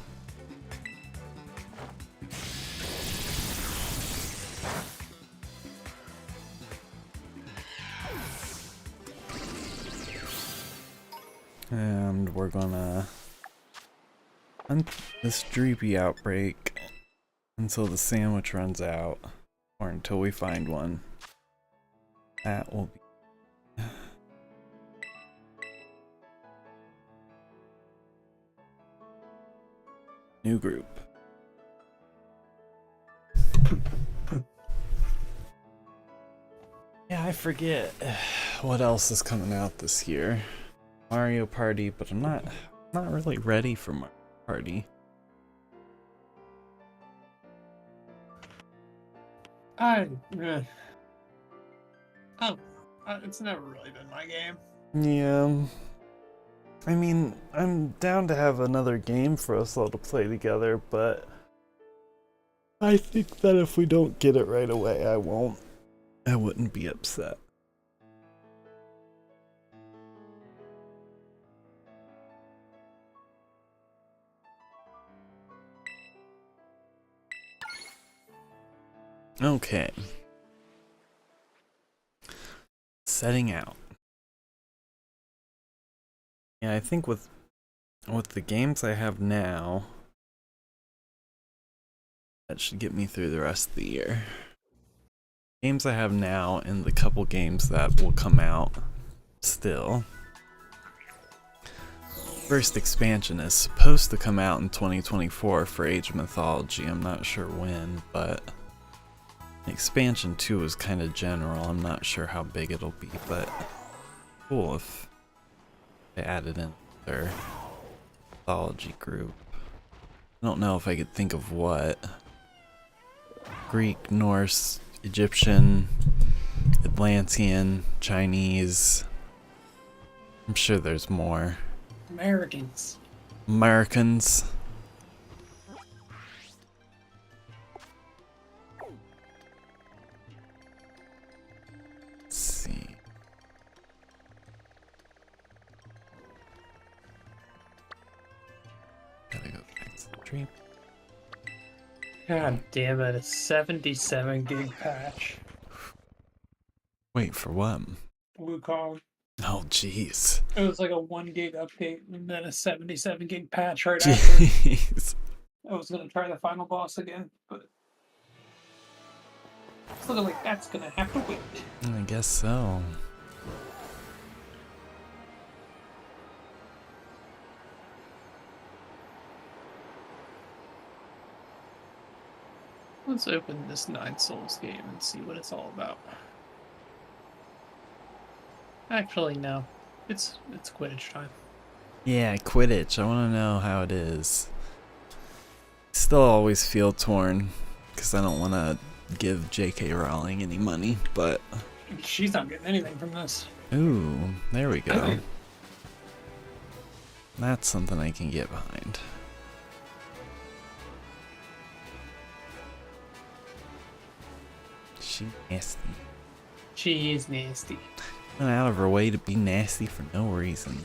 And we're gonna this Dreepy outbreak until the sandwich runs out, or until we find one. That will be... New group. Yeah, I forget what else is coming out this year. Mario Party, but I'm not really ready for Mario Party. It's never really been my game. Yeah. I mean, I'm down to have another game for us all to play together, but I think that if we don't get it right away, I wouldn't be upset. Okay. Setting out. Yeah, I think with the games I have now, that should get me through the rest of the year. Games I have now and the couple games that will come out still. First expansion is supposed to come out in 2024 for Age of Mythology. I'm not sure when, but expansion 2 is kind of general. I'm not sure how big it'll be, but cool if they added in their mythology group. I don't know if I could think of what. Greek, Norse, Egyptian, Atlantean, Chinese. I'm sure there's more. Americans. Americans. Let's see. Gotta go back to the dream. God damn it, a 77 gig patch. Wait, for what? Wukong. Oh, jeez. It was like a 1 gig update and then a 77 gig patch right after. Jeez. I was gonna try the final boss again, but it's looking like that's gonna have to wait. I guess so. Let's open this Nine Souls game and see what it's all about. Actually, no. It's Quidditch time. Yeah, Quidditch. I want to know how it is. Still always feel torn because I don't want to give J.K. Rowling any money, but... She's not getting anything from this. Ooh, there we go. That's something I can get behind. She nasty. She is nasty. Went out of her way to be nasty for no reason.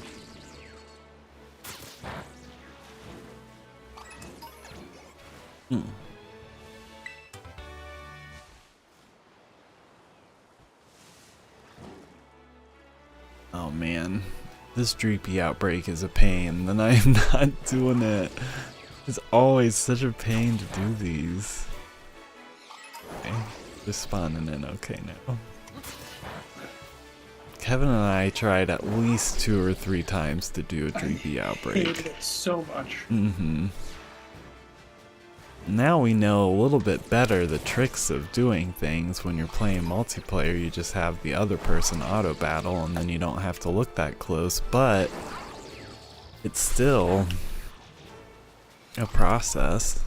Oh man, this Dreepy outbreak is a pain, and I am not doing it. It's always such a pain to do these. Okay, just spawning in okay now. Kevin and I tried at least 2 or 3 times to do a Dreepy outbreak. I hated it so much. Now we know a little bit better the tricks of doing things. When you're playing multiplayer, you just have the other person auto battle and then you don't have to look that close, but it's still a process.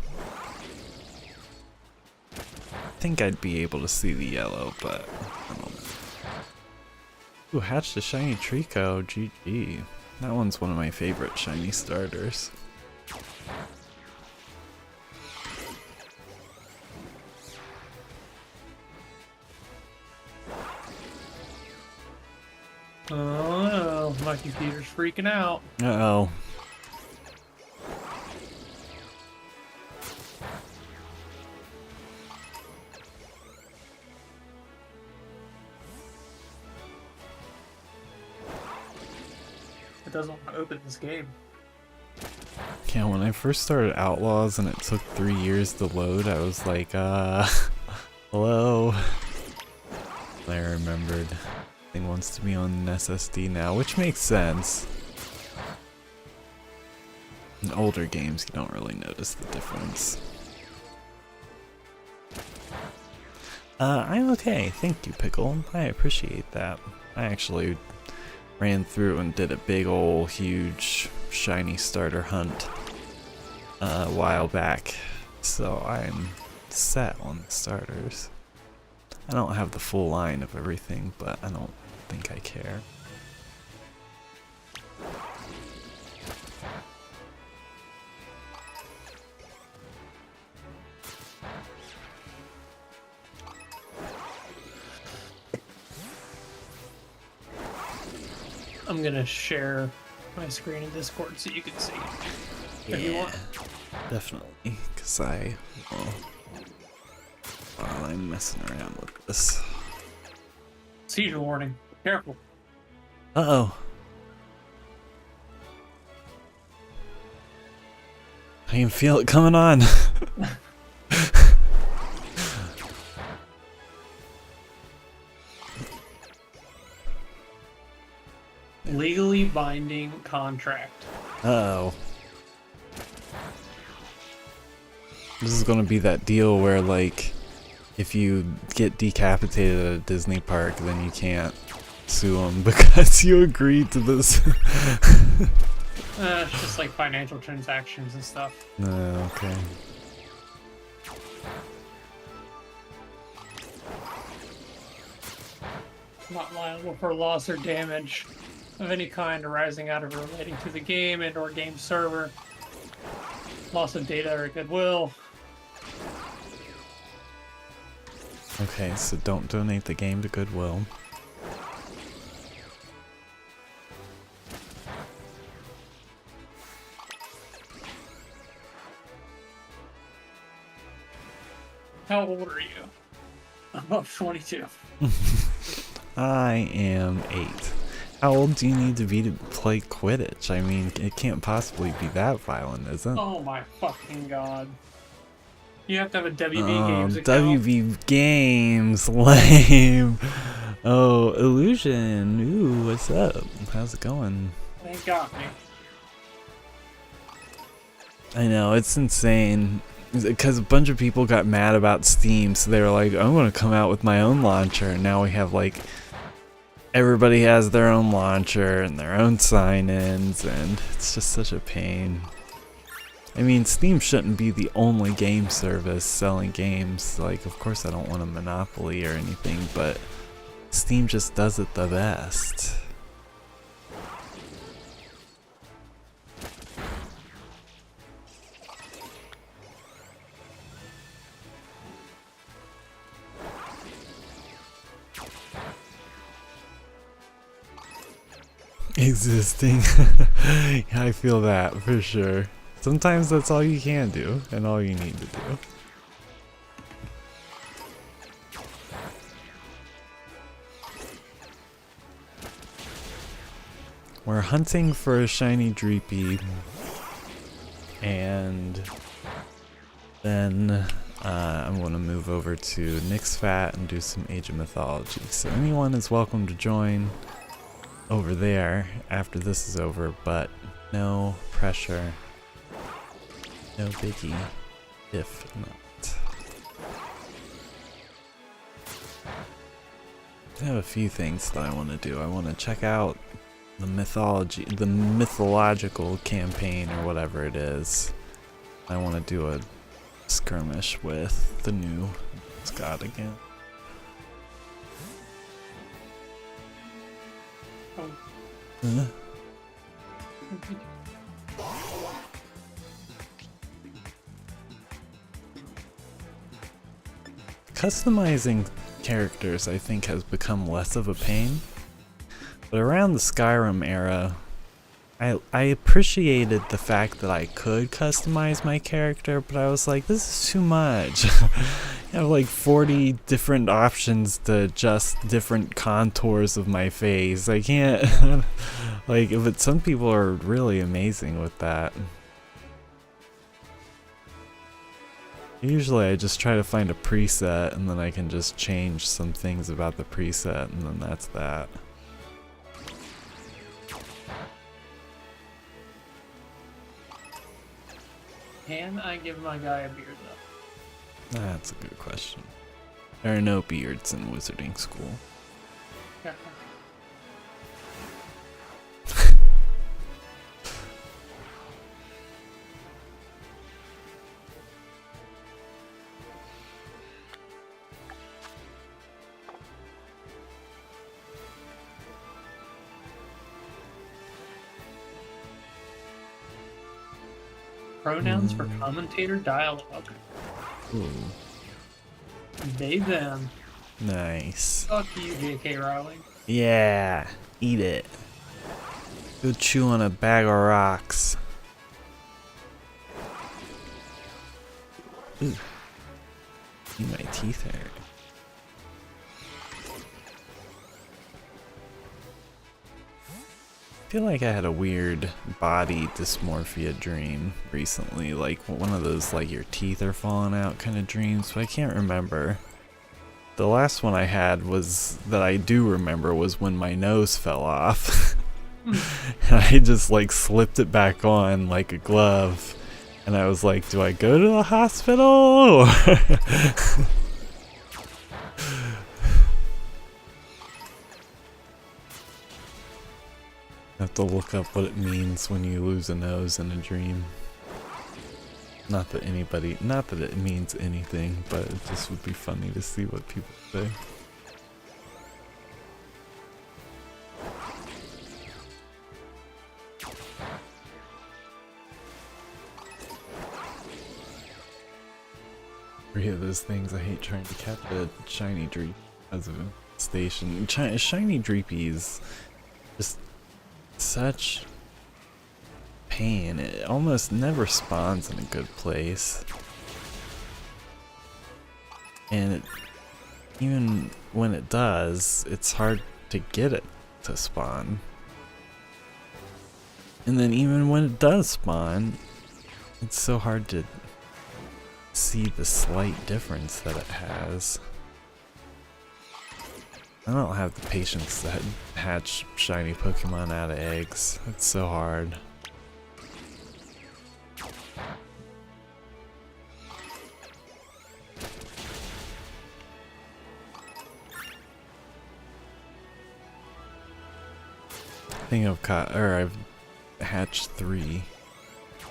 I think I'd be able to see the yellow, but I don't know. Ooh, hatched a shiny Trico, GG. That one's one of my favorite shiny starters. Oh no, my computer's freaking out. Uh-oh. It doesn't want to open this game. Yeah, when I first started Outlaws and it took 3 years to load, I was like, hello? I remembered. Thing wants to be on an SSD now, which makes sense. In older games, you don't really notice the difference. I'm okay, thank you, Pickle. I appreciate that. I actually ran through and did a big ol' huge shiny starter hunt a while back, so I'm set on the starters. I don't have the full line of everything, but I don't think I care. I'm gonna share my screen in Discord so you can see if you want. Definitely, because well, while I'm messing around with this. Seizure warning. Careful. Uh-oh. I can feel it coming on. Legally binding contract. Uh-oh. This is gonna be that deal where, like, if you get decapitated at a Disney park, then you can't sue them because you agreed to this. It's just like financial transactions and stuff. Okay. Not liable for loss or damage of any kind arising out of or relating to the game and or game server. Loss of data or goodwill. Okay, so don't donate the game to Goodwill. How old are you? I'm about 22. I am 8. How old do you need to be to play Quidditch? I mean, it can't possibly be that violent, is it? Oh my fucking god. You have to have a WB Games account. WB Games, lame. Oh, Illusion. Ooh, what's up? How's it going? They got me. I know, it's insane. Because a bunch of people got mad about Steam, so they were like, I'm going to come out with my own launcher. And now we have, like, everybody has their own launcher and their own sign-ins, and it's just such a pain. I mean, Steam shouldn't be the only game service selling games. Like, of course I don't want a monopoly or anything, but Steam just does it the best. Existing. Yeah, I feel that for sure. Sometimes that's all you can do and all you need to do. We're hunting for a shiny Dreepy, and then I'm going to move over to Nixphat and do some Age of Mythology. So anyone is welcome to join over there after this is over, but no pressure. No biggie, if not. I have a few things that I want to do. I want to check out the mythological campaign or whatever it is. I want to do a skirmish with the new Scott again. Customizing characters, I think, has become less of a pain. But around the Skyrim era, I appreciated the fact that I could customize my character, but I was like, this is too much. I have like 40 different options to adjust different contours of my face. I can't, like, but some people are really amazing with that. Usually I just try to find a preset and then I can just change some things about the preset and then that's that. Can I give my guy a beard though? That's a good question. There are no beards in wizarding school. Yeah. Pronouns for commentator dialogue. Ooh, They, them. nice. Fuck you, J.K. Rowling. Yeah, eat it. Go chew on a bag of rocks. Ooh. My teeth hurt. I feel like I had a weird body dysmorphia dream recently, like one of those like your teeth are falling out kind of dreams, but I can't remember. The last one I had was that I do remember was when my nose fell off. And I just like slipped it back on like a glove, and I was like, do I go to the hospital? I have to look up what it means when you lose a nose in a dream. Not that it means anything, but it just would be funny to see what people say. Three of those things I hate trying to catch a shiny dreep as a station. Shiny dreepies just such pain. It almost never spawns in a good place. And even when it does, it's hard to get it to spawn. And then even when it does spawn, it's so hard to see the slight difference that it has. I don't have the patience to hatch shiny Pokemon out of eggs. It's so hard. I think I've hatched 3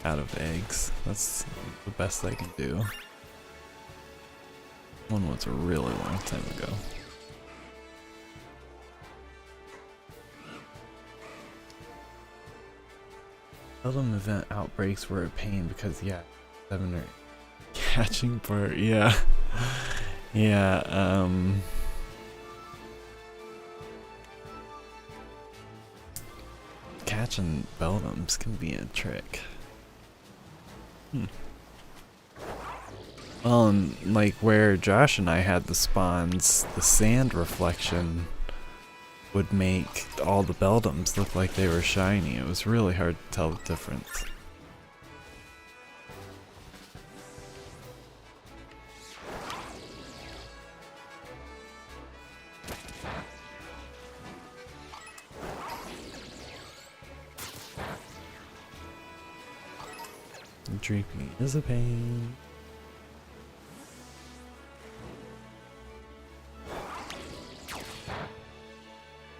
out of eggs. That's the best I can do. One was a really long time ago. Seldom event outbreaks were a pain because, yeah, 7 or catching part, yeah. Yeah, catching Beldums can be a trick. Well, and like where Josh and I had the spawns, the sand reflection would make all the Beldums look like they were shiny. It was really hard to tell the difference. Dreepy is a pain.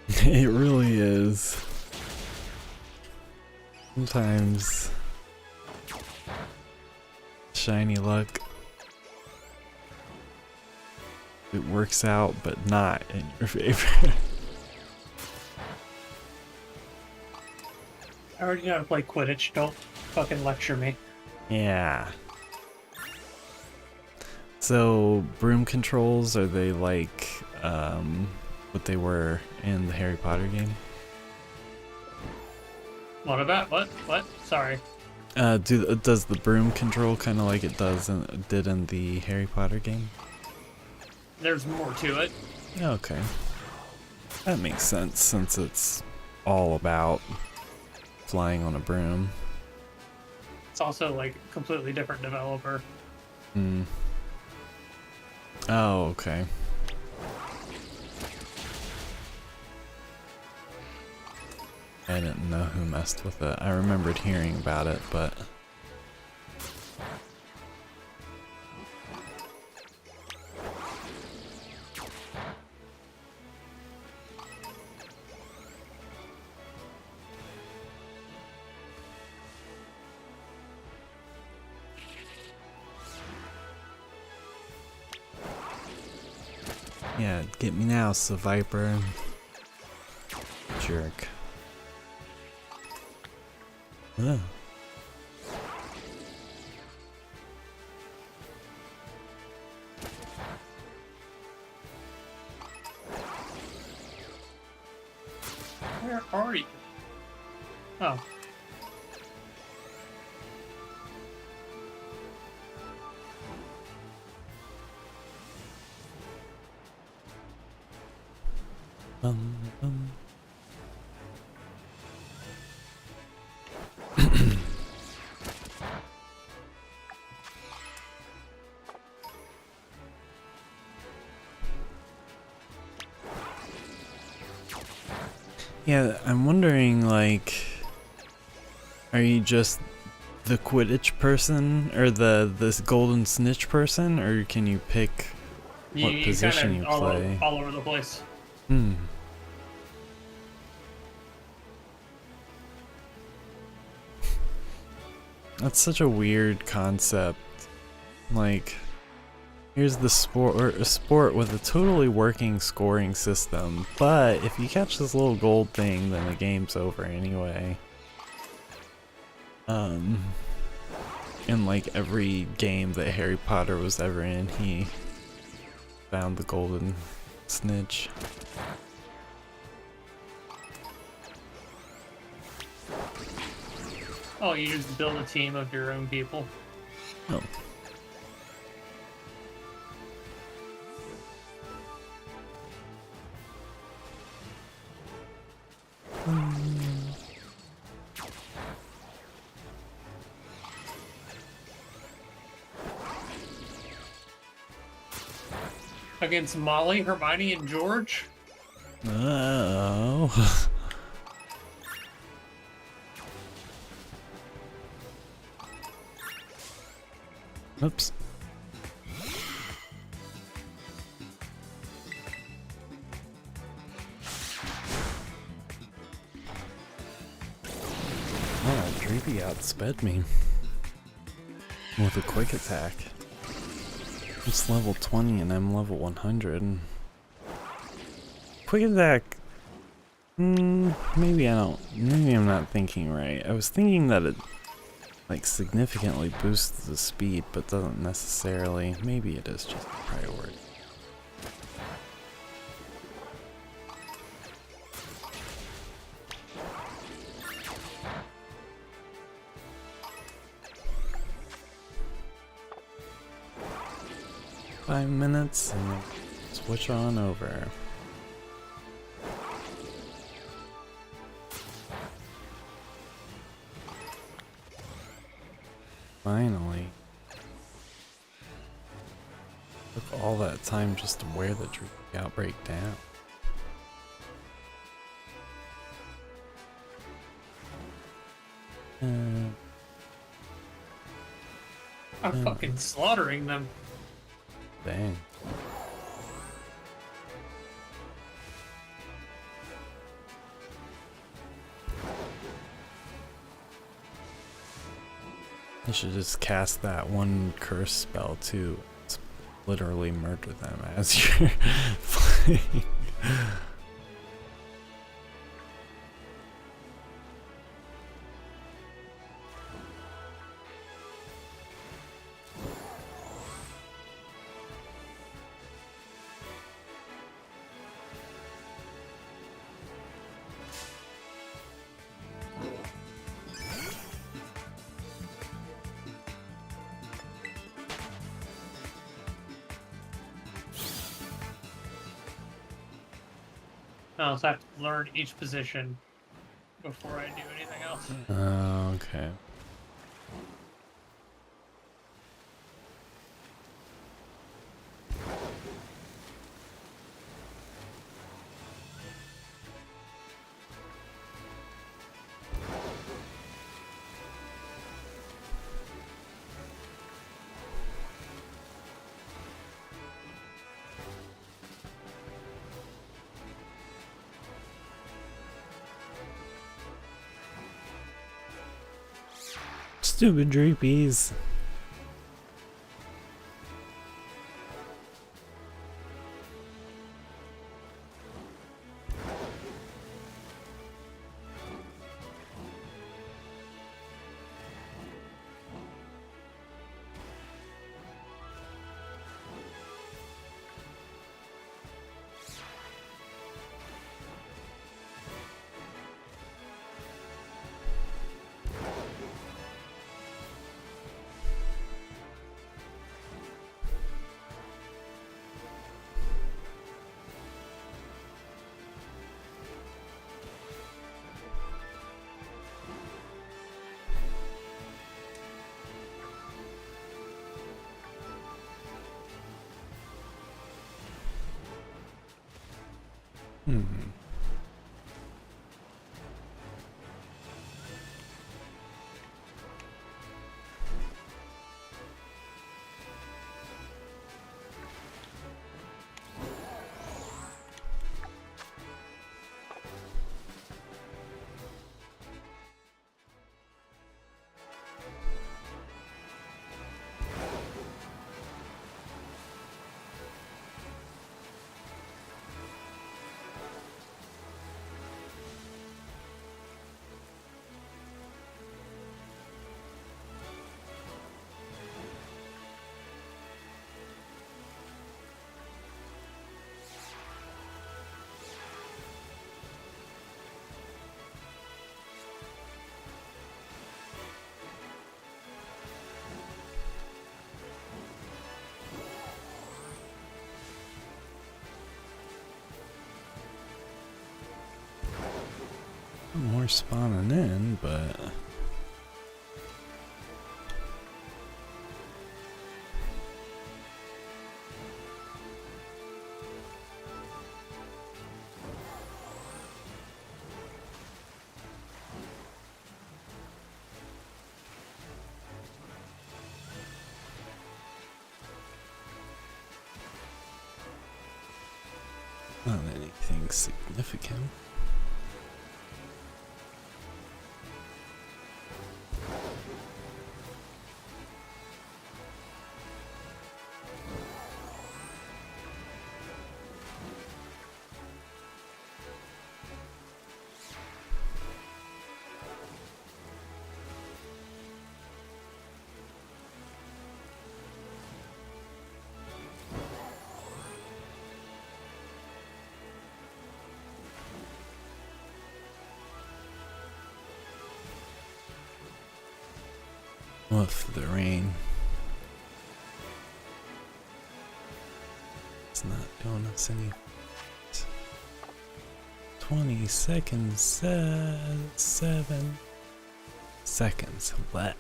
It really is. Sometimes shiny luck, it works out, but not in your favor. I already know how to play Quidditch. Don't fucking lecture me. Yeah. So broom controls, are they like what they were in the Harry Potter game? What about what? Sorry. Does the broom control kind of like it did in the Harry Potter game? There's more to it. Okay. That makes sense since it's all about flying on a broom. It's also like a completely different developer. Hmm. Oh, okay. I didn't know who messed with it. I remembered hearing about it, but... Yeah, get me now, Viper. Jerk. Oh. Where are you? Oh. Bum, bum. Yeah, I'm wondering, like, are you just the Quidditch person, or this golden snitch person, or can you pick what position you play? All over the place. Hmm. That's such a weird concept. Like, here's the a sport with a totally working scoring system, but if you catch this little gold thing, then the game's over anyway. In like every game that Harry Potter was ever in, he found the golden snitch. Oh, you just build a team of your own people. Oh. Against Molly, Hermione, and George? Oh. Oops. Oh, Dreepy outsped me with a quick attack. It's level 20 and I'm level 100. Quick attack. Maybe I'm not thinking right. I was thinking that it like significantly boosts the speed, but doesn't necessarily. Maybe it is just a priority. Five minutes and then switch on over. Finally. Took all that time just to wear the Dreepy outbreak down. I'm fucking slaughtering them. Dang. You should just cast that one curse spell too. It's literally murder them as you're playing. I also have to learn each position before I do anything else. Oh, okay. Stupid dreepies. More spawning in, but not anything significant. Woof, the rain. It's not doing us any. 20 seconds, 7 seconds. What?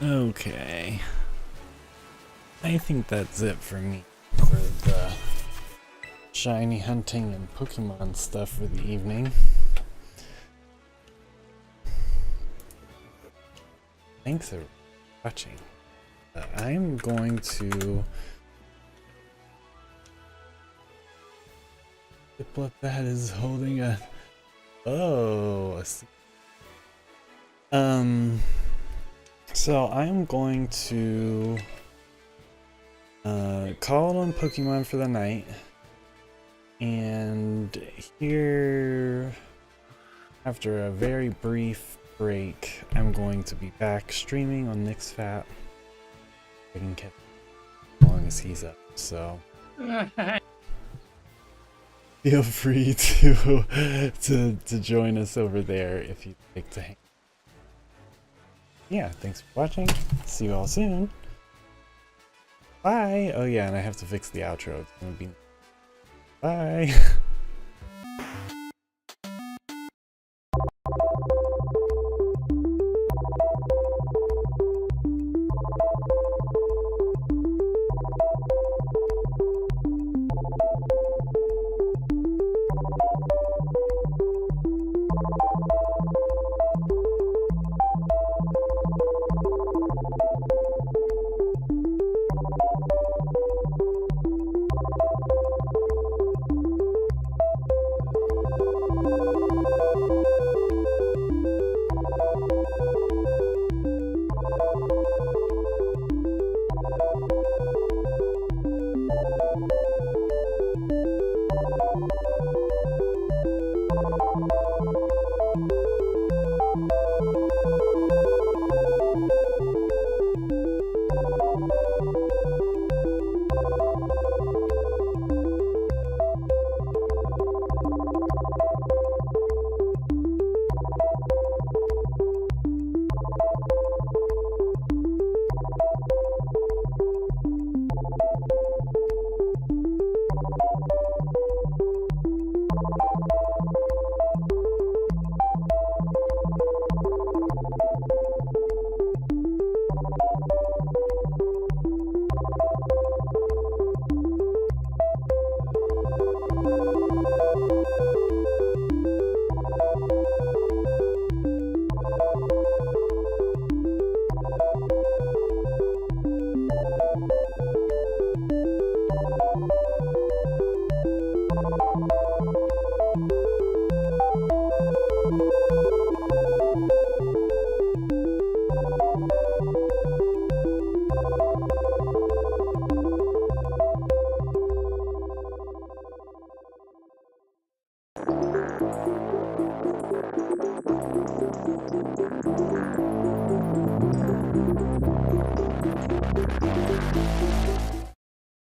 Okay. I think that's it for me for the shiny hunting and Pokemon stuff for the evening. Thanks for watching. I'm going to what that is holding a so I'm going to call it on Pokemon for the night, and here after a very brief break I'm going to be back streaming on Nixphat. I can keep as long as he's up, so feel free to join us over there if you'd like to hang. Yeah, thanks for watching. See you all soon. Bye! Oh yeah, and I have to fix the outro. It's gonna be... Bye!